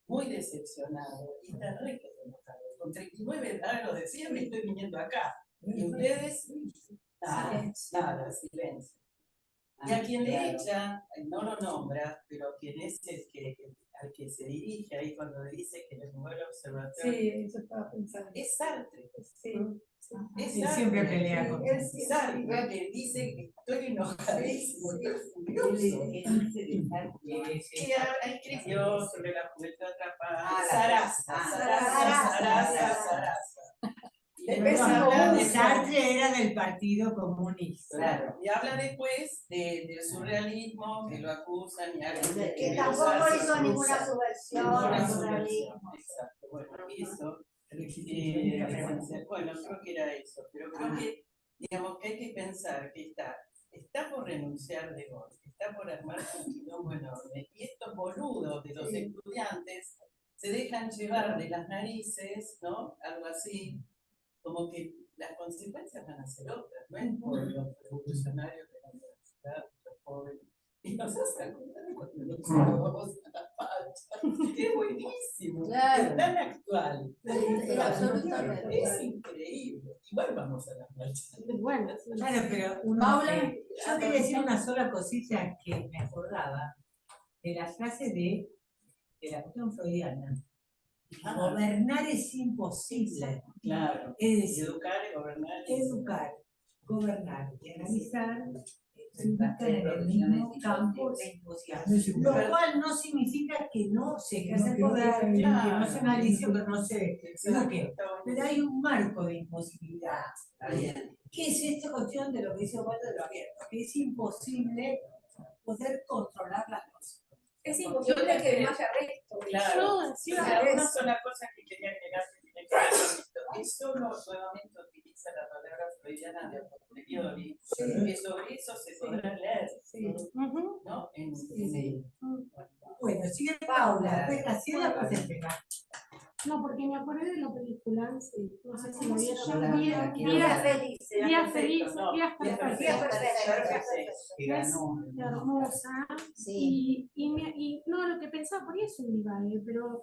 muy decepcionado, y está re que enojado. Con 39 grados de fiebre estoy viniendo acá. Y ustedes, nada, silencio. Y a quien le echa, no lo nombra, pero quien es el que, al que se dirige ahí cuando le dice que el nuevo observatorio. Sí, eso estaba pensando. Es Sartre. Sí. Es Él Sartre. siempre pelea con Es Sartre que dice que estoy enojadísimo, estoy furioso. Que escribió sobre la juventud atrapada. Sarasa. Sartre era del Partido Comunista. Claro, y habla después del surrealismo, que lo acusan y hablan de Que tampoco hizo ninguna subversión, surrealismo. Exacto, bueno, eso. Bueno, creo que era eso, pero creo que, digamos, que hay que pensar que está por renunciar de golpe, está por armar un quilombo enorme, y estos boludos de los estudiantes se dejan llevar de las narices, ¿no? Algo así, como que las consecuencias van a ser otras, no es por los revolucionarios de la universidad, los jóvenes. Y nos hace acordar cuando nos vamos a la pacha. Es buenísimo, Claro. es tan actual. Absolutamente. Es increíble. Igual vamos a la marcha. Bueno, Claro, pero yo quería decir una sola cosita que me acordaba de las frases de la cuestión freudiana. Gobernar es imposible. Claro. Es decir, educar, gobernar y analizar significan en el mismo campo de imposición. Lo cual no significa que no se ejerce el poder, que no se analice o que no se eduque. Pero hay un marco de imposibilidad. ¿Qué es esta cuestión de lo que dice Osvaldo de lo abierto? Que es imposible poder controlar las cosas. Es imposible que no haya resto. Claro. Una sola cosa que quería agregar que tiene que ver con esto. Es solo nuevamente utiliza la palabra freudiana de a posteriori, que sobre eso se podrá leer. ¿No? Bueno, sigue Paula, después Graciela, pues entrega. no, porque me acordé de la película, no sé si lo Días Días Felices, Días Perfectos. es hermosa. Y no, lo que pensaba, por eso iba, pero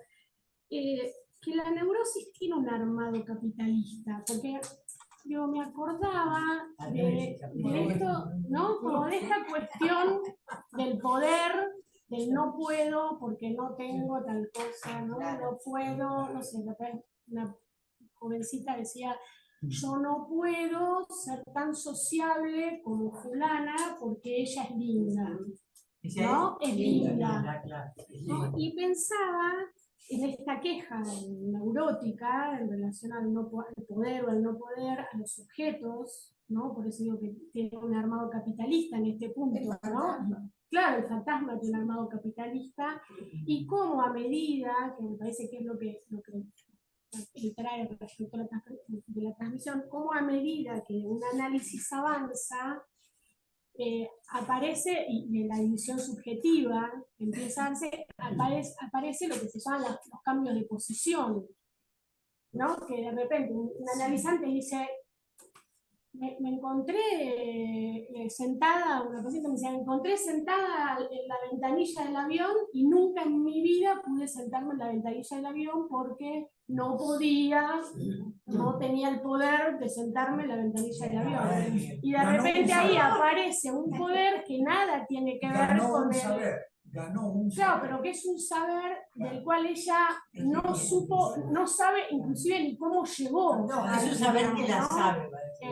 que la neurosis tiene un armado capitalista, porque yo me acordaba de esto, ¿no? Como de esta cuestión del poder, del no puedo porque no tengo tal cosa, ¿no? No puedo, no sé, una jovencita decía, yo no puedo ser tan sociable como fulana porque ella es linda, ¿no? Es linda, ¿no? Y pensaba en esta queja neurótica en relación al poder o al no poder, a los objetos, ¿no? Por eso digo que tiene un armado capitalista en este punto, ¿no? Claro, el fantasma tiene un armado capitalista, y cómo a medida, que me parece que es lo que trae respecto a la transmisión, cómo a medida que un análisis avanza, aparece, y en la división subjetiva empieza a darse, aparece lo que se llaman los cambios de posición, ¿no? Que de repente un analizante dice, me encontré sentada, una paciente me decía, me encontré sentada en la ventanilla del avión y nunca en mi vida pude sentarme en la ventanilla del avión porque no podía, no tenía el poder de sentarme en la ventanilla del avión. Y de repente ahí aparece un poder que nada tiene que ver con el... Claro, pero que es un saber del cual ella no supo, no sabe inclusive ni cómo llegó. No, es un saber que la sabe.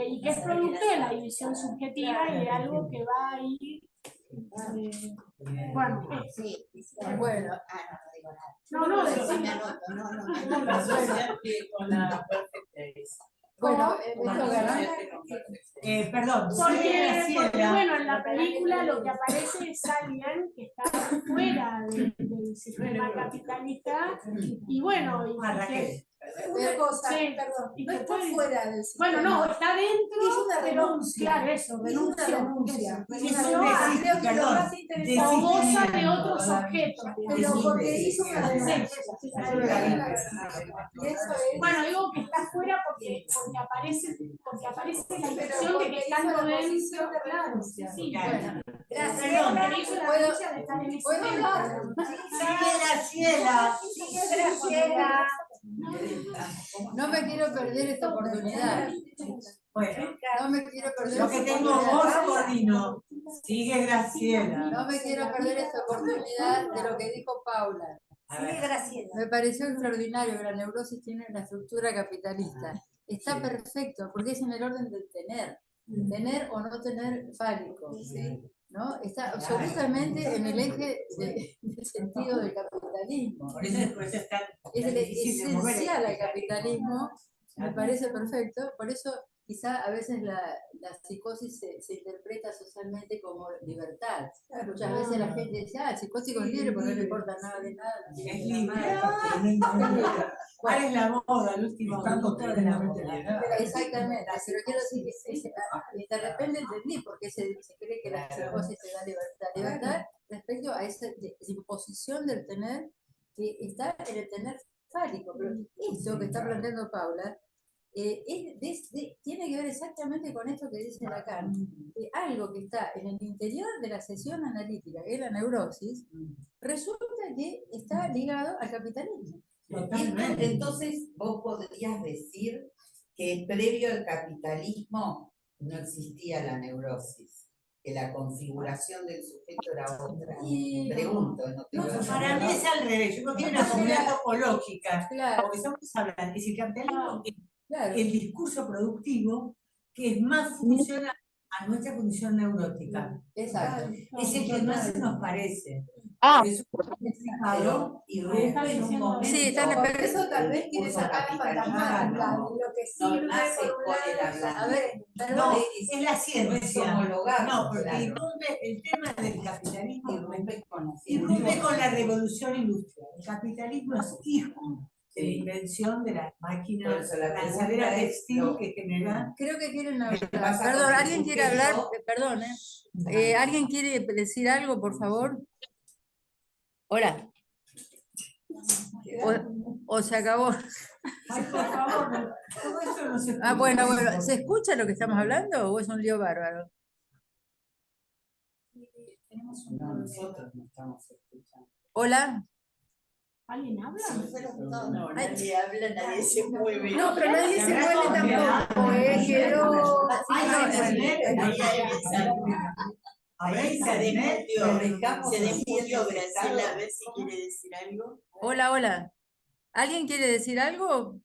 Y que es producto de la división subjetiva y de algo que va ahí. Bueno, bueno, no, con la perfectez. bueno, perdón, porque bueno, en la película lo que aparece es alguien que está fuera del sistema capitalista, y bueno, Una cosa, Sí. perdón, Y no que está puede- fuera del sistema. Bueno, no, está dentro. Es una pero- renuncia. Claro, eso, Es una renuncia. renuncia. Eso. Es Y una eso renuncia. Creo que lo perdón, más interesante. o goza de Definimiento, otros la- objetos. Pero digamos. porque hizo una renuncia. Sí. Y eso es. Bueno, digo que está fuera porque aparece la impresión de que hizo estando la dentro. posición de Claro, renuncia. sí. Bueno, Graciela hizo la denuncia de estar en ese ¿Puedo momento. hablar? Sigue Graciela. Sigue Graciela. no me quiero perder esta oportunidad. Bueno, No me quiero perder yo esta que tengo oportunidad. voz coordino. Sigue Graciela. No me quiero perder esta oportunidad de lo que dijo Paula. A ver. Sigue Graciela. Me pareció extraordinario que la neurosis tiene la estructura capitalista. Está perfecto, porque es en el orden del tener o no tener fálico. ¿No? Está absolutamente en el eje del sentido del capitalismo. Por eso está Es difícil de mover. esencial al capitalismo, me parece perfecto. Por eso quizá a veces la psicosis se interpreta socialmente como libertad. Muchas veces la gente dice, el psicótico es libre porque no le importa nada de nada. no tiene Es que libre. nada. ¿Cuál es la moda? El último Están minuto de la completamente moda. liberados. Exactamente, pero quiero decir que de repente entendí por qué se cree que la psicosis te da libertad. Libertad respecto a esa imposición del tener que está en el tener fálico. Pero esto que está planteando Paula tiene que ver exactamente con esto que dice Lacan. Algo que está en el interior de la sesión analítica, que es la neurosis, resulta que está ligado al capitalismo. Entonces, vos podrías decir que previo al capitalismo no existía la neurosis, que la configuración del sujeto era otra. Pregunto, no tengo No, para mí es al revés. Yo creo que hay una comunidad topológica. Claro, Porque estamos hablando, es decir, capitalismo es claro. el discurso productivo que es más funcional a nuestra condición neurótica. Exacto. Es el que más se nos parece. Ah, Es un Y está en un diciendo- momento. Sí, están Por eso tal vez quiere discurso sacar a fantasmar capitalista, lo que no sirve nace por un con el lado. hablante. A ver, No, perdón. es la No es ciencia. homologable, No, porque claro. irrumpe el tema del capitalismo. Irrumpe con la Irrumpe ciencia. con la revolución industrial. El capitalismo es hijo de la invención de la máquina Por eso la lanzadera pregunta es textil lo- que genera. Creo que quieren hablar. pasa Perdón, con el ¿alguien quiere hablar? sujeto? Perdón, ¿alguien quiere decir algo, por favor? Hola. O se acabó. Ay, por favor, no, todo eso no se escucha. Bueno, ¿se escucha lo que estamos hablando o es un lío bárbaro? No, nosotros no estamos escuchando. Hola. ¿Alguien habla? No, nadie habla, nadie se mueve. No, pero nadie se mueve tampoco. Quedó. Ahí se desmutió Graciela, a ver si quiere decir algo. Hola, hola. ¿Alguien quiere decir algo?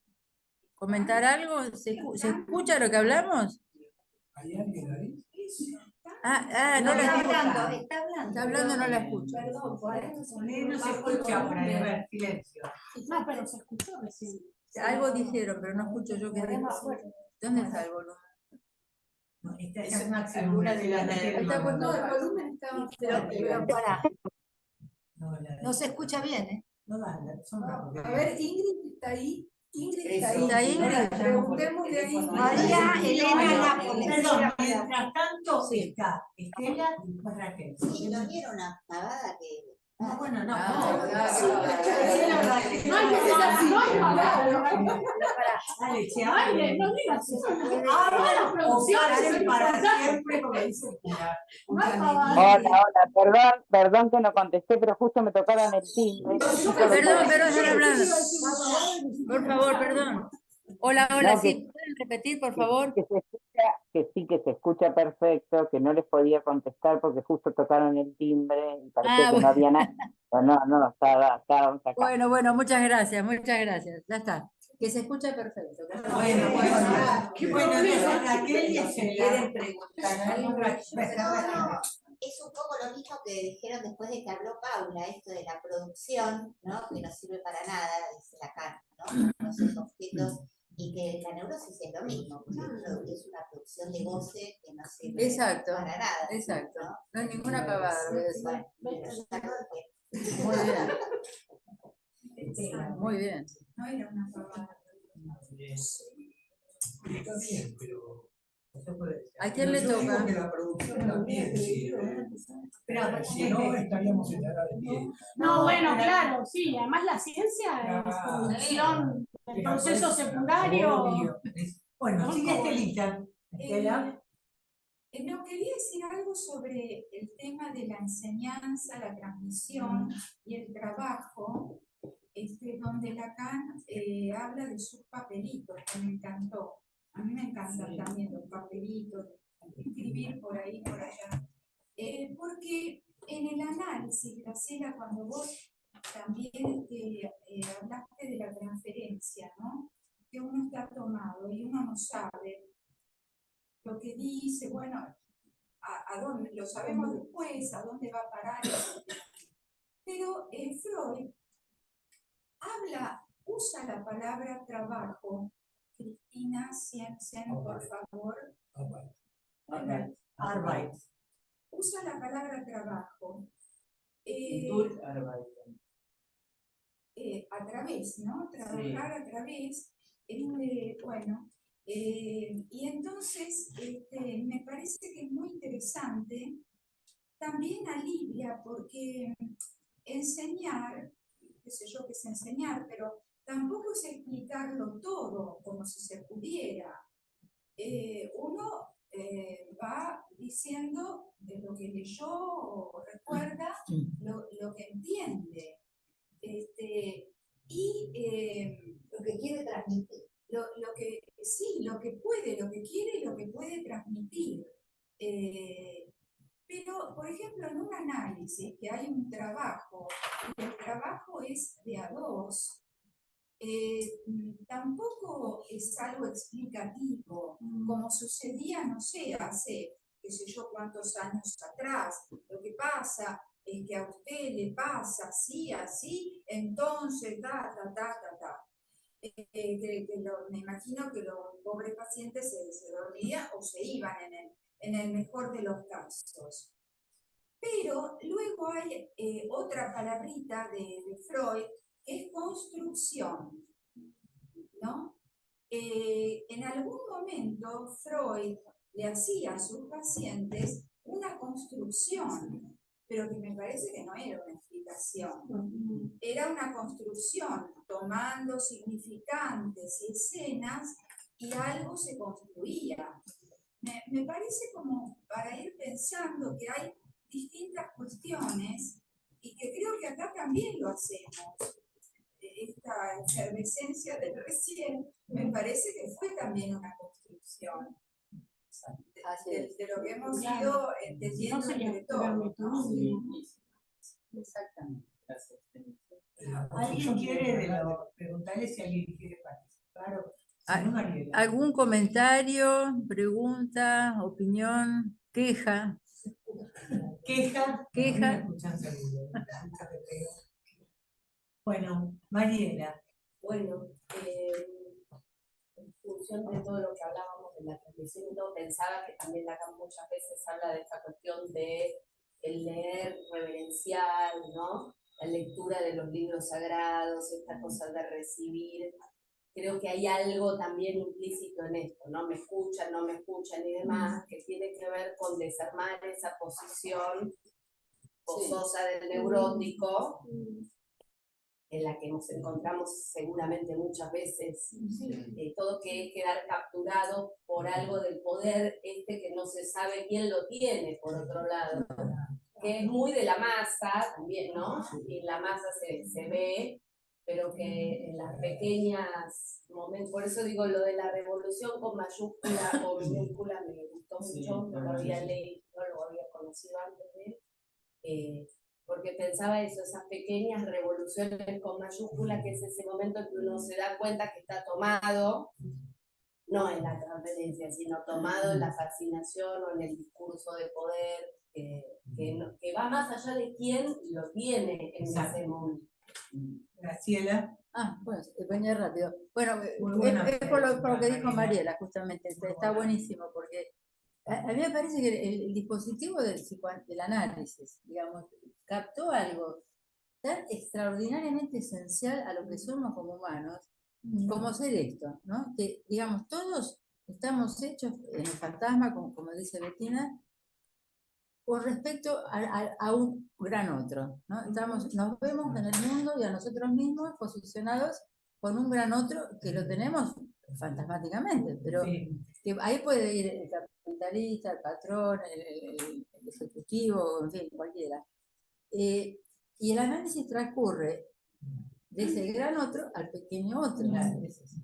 ¿Comentar algo? ¿Se escucha lo que hablamos? ¿Hay alguien ahí? No la Está escucho. hablando, está hablando. Está hablando, no la escucho. Perdón, por ahí No se escucha por ahí, a ver, silencio. No, pero se escuchó recién. Algo dijeron, pero no escucho yo qué dijo. ¿Dónde está el volumen? No, esta es máximo. Está puesto No, el volumen está. pero pará. No, No se escucha bien, ¿eh? no da, son rápidos. A ver, Ingrid está ahí. Ingrid está ahí. ¿Está Ingrid? Ahora, preguntémosle a Ingrid. María Elena Perdón, la mientras tanto está Estela y después Raquel. Sí, no era una pavada que. No, bueno, no. No hay que ser así, no hay palabras. Dale, che, Aire, no digas eso. habla o cárcel para siempre, como dice el cura. Hola, perdón que no contesté, pero justo me tocaron el timbre. Perdón, estoy hablando. Por favor, perdón. Hola, No, sí, ¿pueden repetir, por favor? Que sí que se escucha perfecto, que no les podía contestar porque justo tocaron el timbre y parecía que no había nada. No, estábamos acá. Bueno, muchas gracias. Ya está. Que se escucha perfecto. Bueno, Raquel y Estela. ¿Quieren preguntar algo? No, es un poco lo mismo que dijeron después de que habló Paula, esto de la producción, ¿no? Que no sirve para nada, dice Lacan, ¿no? Los objetos, y que la neurosis es lo mismo, porque es una producción de goce que no sirve Exacto, para nada. exacto. ¿no? No hay ninguna pavada. Bueno, pero ya creo que- Muy bien. Muy bien. No era una pavada. Está bien, pero ¿A quién le yo digo toca? que la producción también sirve. Si no, estaríamos en la edad de piedra. No, bueno, claro, sí. Además la ciencia es producción del proceso secundario. Obvio. Bueno, sigue Estelita. Estela. No, quería decir algo sobre el tema de la enseñanza, la transmisión y el trabajo, donde Lacan habla de sus papelitos, que me encantó. A mí me encantan también los papelitos, escribir por ahí, por allá. Porque en el análisis, Graciela, cuando vos también hablaste de la transferencia, ¿no? Que uno está tomado y uno no sabe lo que dice, bueno, a dónde, lo sabemos después, a dónde va a parar, etc. Pero Freud usa la palabra trabajo. Cristina Siensen, por favor. Arbeit. Usa la palabra trabajo. A través, ¿no? Trabajar a través. Bueno, y entonces me parece que es muy interesante. También alivia porque enseñar, qué sé yo qué es enseñar, pero tampoco es explicarlo todo como si se pudiera. Uno va diciendo de lo que leyó o recuerda lo que entiende. Lo que quiere transmitir. Lo que puede, lo que quiere y lo que puede transmitir. Pero, por ejemplo, en un análisis que hay un trabajo, y el trabajo es de a dos, tampoco es algo explicativo, como sucedía, no sé, hace qué sé yo cuántos años atrás. Lo que pasa es que a usted le pasa así, así, entonces, me imagino que los pobres pacientes se dormían o se iban en el mejor de los casos. Pero luego hay otra palabrita de Freud, que es construcción, ¿no? En algún momento Freud le hacía a sus pacientes una construcción, pero que me parece que no era una explicación. Era una construcción, tomando significantes y escenas, y algo se construía. Me parece como para ir pensando que hay distintas cuestiones y que creo que acá también lo hacemos. Esta efervescencia del recién me parece que fue también una construcción de lo que hemos ido entendiendo entre todos, ¿no? Exactamente. ¿Alguien quiere preguntarle si alguien quiere participar? Si no, Mariela. ¿Algún comentario, pregunta, opinión, queja? ¿Queja? ¿Queja? Bueno, Mariela. Bueno, en función de todo lo que hablábamos de la transmisión, pensaba que también Lacan muchas veces habla de esta cuestión de el leer reverencial, ¿no? La lectura de los libros sagrados, esta cosa de recibir. Creo que hay algo también implícito en esto, ¿no? Me escuchan, no me escuchan y demás, que tiene que ver con desarmar esa posición gozosa del neurótico, en la que nos encontramos seguramente muchas veces, todo que es quedar capturado por algo del poder que no se sabe quién lo tiene, por otro lado, que es muy de la masa también, ¿no? Y en la masa se ve, pero que en las pequeñas momentos, por eso digo lo de la revolución con mayúscula o minúscula, me gustó mucho, no lo había leído, no lo había conocido antes de él. Porque pensaba eso, esas pequeñas revoluciones con mayúscula, que es ese momento en que uno se da cuenta que está tomado, no en la transferencia, sino tomado en la fascinación o en el discurso de poder, que va más allá de quién lo tiene en ese momento. Graciela. Bueno, venía rápido. Bueno, es por lo que dijo Mariela, justamente, está buenísimo, porque a mí me parece que el dispositivo del análisis, digamos, captó algo tan extraordinariamente esencial a lo que somos como humanos, como ser esto, ¿no? Que, digamos, todos estamos hechos en el fantasma, como dice Bettina, con respecto a un gran otro, ¿no? Nos vemos en el mundo y a nosotros mismos posicionados con un gran otro que lo tenemos fantasmáticamente, pero que ahí puede ir el capitalista, el patrón, el ejecutivo, en fin, cualquiera. Y el análisis transcurre de ese gran otro al pequeño otro,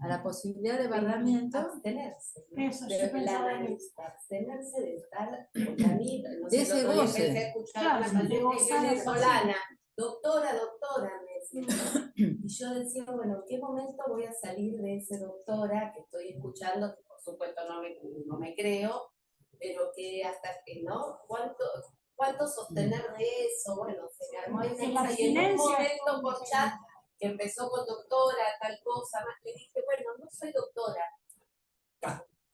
a la posibilidad de barramiento. Abstenerse. Eso, Pero yo pensaba en abstenerse de estar, porque a mí, no sé, De ese el otro día goce. empecé a escuchar Claro, una de paciente gozar al venezolana, doctora, me decía. Y yo decía, bueno, ¿en qué momento voy a salir de ese doctora que estoy escuchando, que por supuesto no me creo, pero que hasta que, ¿no? ¿Cuánto sostener de eso? Bueno, se me armó ahí una cosa y en un momento por chat que empezó con doctora, tal cosa, más le dije, bueno, no soy doctora,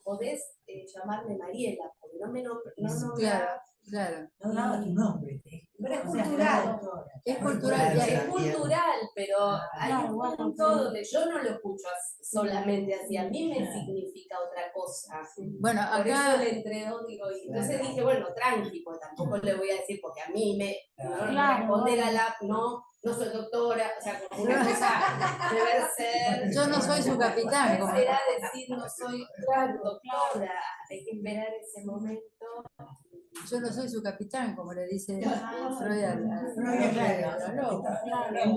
podés llamarme Mariela, porque no me Claro, claro. No daba tu nombre. Pero es cultural. Es cultural, es cultural, pero hay un punto donde yo no lo escucho solamente así, a mí me significa otra cosa. Bueno, por acá eso le enredó, digo, y entonces dije, bueno, tranqui, porque tampoco le voy a decir, porque a mí responder a la, no soy doctora, o sea, como una cosa debe ser. Yo no soy su capitán. Como era decir, no soy doctora, hay que esperar ese momento. Yo no soy su capitán, como le dice Freud Él no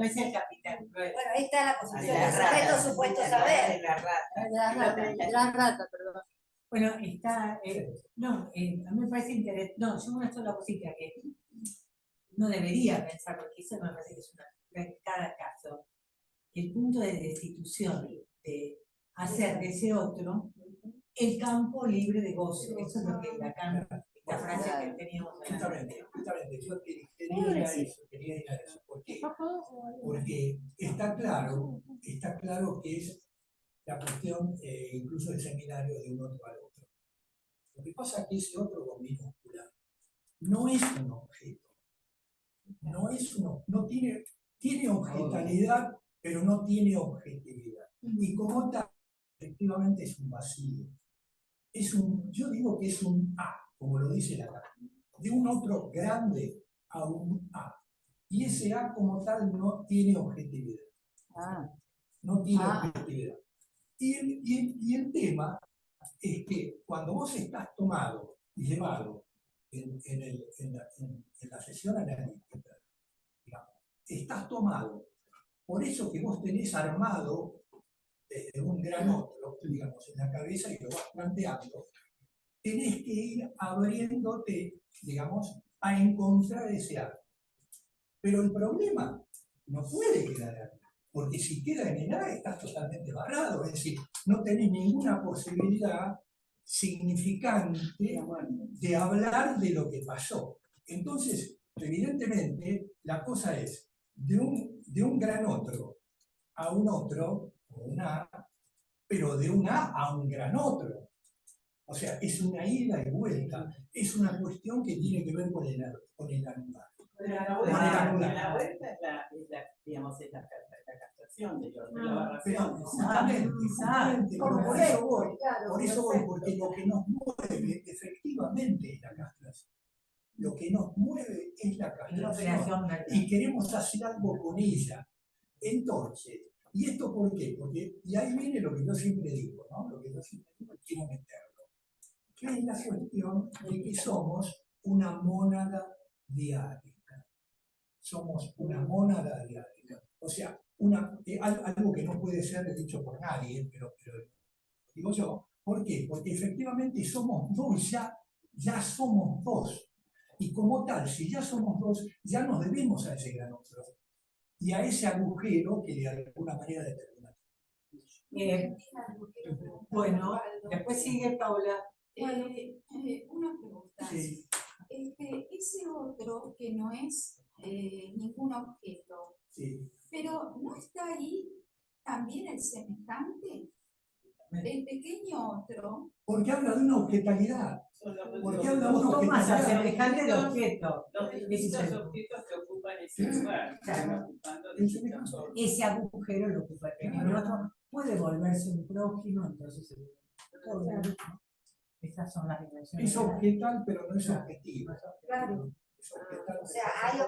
es el capitán. Bueno, ahí está la posición del sujeto supuesto saber. La rata, perdón. Bueno, está, a mí me parece interesante, yo una sola cosita que no debería pensar, porque eso me parece que es en cada caso, el punto de destitución, de hacer de ese otro el campo libre de goce. Eso es lo que Lacan, esta frase que teníamos. Justamente, yo quería ir a eso. ¿Por qué? Porque está claro que es la cuestión incluso del seminario de un otro al otro. Lo que pasa es que ese otro con minúscula no es un objeto, no tiene objetalidad, pero no tiene objetividad. Y como tal, efectivamente es un vacío. Yo digo que es un A, como lo dice Lacan, de un otro grande a un A. Y ese A como tal no tiene objetividad. No tiene objetividad. Y el tema es que cuando vos estás tomado y llevado en la sesión analítica, digamos, estás tomado, por eso que vos tenés armado desde un gran otro, digamos, en la cabeza y lo vas planteando, tenés que ir abriéndote, digamos, a encontrar ese arte. Pero el problema no puede quedar ahí, porque si queda en el A estás totalmente barrado, es decir, no tenés ninguna posibilidad significante de hablar de lo que pasó. Entonces, evidentemente, la cosa es de un gran otro a un otro, o un A, pero de un A a un gran otro. O sea, es una ida y vuelta, es una cuestión que tiene que ver con el anular. La vuelta es la captación de la barración. Exactamente, por eso voy, porque lo que nos mueve efectivamente es la castración. Lo que nos mueve es la castración y queremos hacer algo con ella. Entonces, ¿y esto por qué? Y ahí viene lo que yo siempre digo, ¿no? Lo que yo siempre digo, quiero meterlo. Que es la cuestión de que somos una mónada diárica. Somos una mónada diárica. O sea, algo que no puede ser dicho por nadie, pero digo yo. ¿Por qué? Porque efectivamente somos dos, ya somos dos. Y como tal, si ya somos dos, ya nos debemos a ese gran otro. Y a ese agujero que de alguna manera determina. Bueno, después sigue Paula. Una pregunta. Sí. Ese otro que no es ningún objeto, Sí. pero ¿no está ahí también el semejante? El pequeño otro. Porque habla de una objetalidad. Porque habla de una objetalidad. Semejante de objeto. Los distintos objetos que ocupan ese lugar. Claro. Ese agujero lo ocupa el otro. puede volverse un prójimo, entonces todo lo mismo. Estas son las dimensiones. Es objetal, pero no es objetivo. Claro. Es objetal, O sea, hay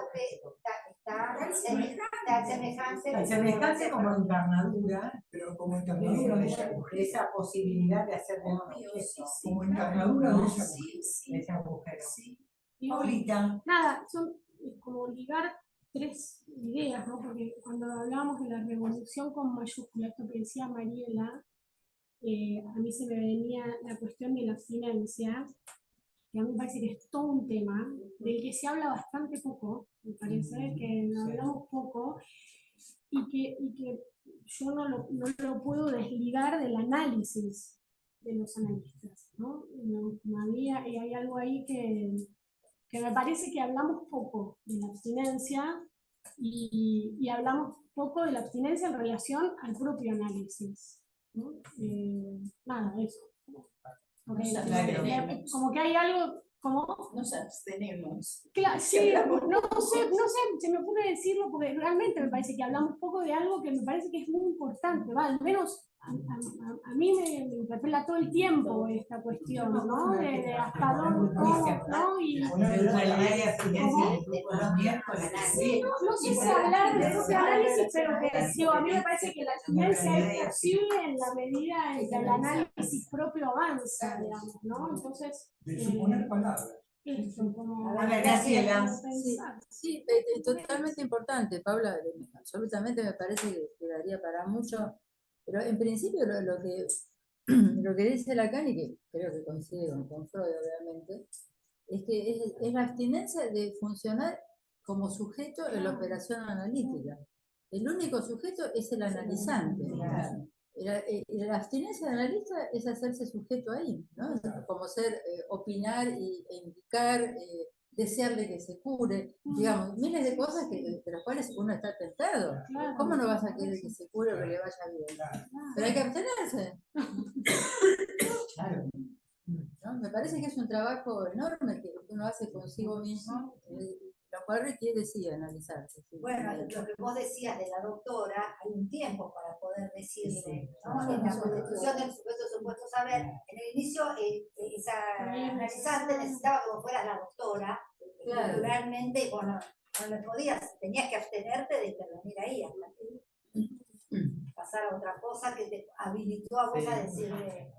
está semejante. La semejanza como encarnadura, pero como encarnadura de ese agujero. esa posibilidad de hacer de un objeto. Como encarnadura de ese agujero. De ese agujero. Y Paulita. nada, son como ligar tres ideas, ¿no? Porque cuando hablábamos de la revolución con mayúscula, esto que decía Mariela, a mí se me venía la cuestión de la abstinencia, que a mí me parece que es todo un tema del que se habla bastante poco, me parece que hablamos poco, y que yo no lo puedo desligar del análisis de los analistas, ¿no? Y hay algo ahí que me parece que hablamos poco de la abstinencia y hablamos poco de la abstinencia en relación al propio análisis, ¿no? Nada, eso. Porque, como que hay algo, como... Nos abstenemos. Claro, sí, no sé, se me ocurre decirlo porque realmente me parece que hablamos poco de algo que me parece que es muy importante, ¿va? Al menos a mí me interpela todo el tiempo esta cuestión, ¿no? De hasta dónde, ¿no? Y sí, no sé si hablar de propio análisis, pero que digo, a mí me parece que la abstinencia es posible en la medida en que el análisis propio avanza, digamos, ¿no? Entonces... De suponer palabras. A ver, Graciela. Sí, totalmente importante, Paula, absolutamente me parece que daría para mucho, pero en principio lo que dice Lacan, y que creo que coincide con Freud obviamente, es que es la abstinencia de funcionar como sujeto en la operación analítica. El único sujeto es el analizante. La abstinencia del analista es hacerse sujeto ahí, ¿no? Como ser, opinar e indicar, desearle que se cure, digamos, miles de cosas de las cuales uno está tentado. ¿Cómo no vas a querer que se cure o que le vaya bien? Pero hay que abstenerse. ¿No? Me parece que es un trabajo enorme que uno hace consigo mismo, lo cual requiere, sí, analizarse. Sí. Bueno, lo que vos decías de la doctora, hay un tiempo para poder decirle, ¿no? En la constitución del supuesto saber, en el inicio esa analizante necesitaba que vos fueras la doctora, claro. Realmente, bueno, no le podías, tenías que abstenerte de intervenir ahí hasta que pasara otra cosa que te habilitó a vos a decirle.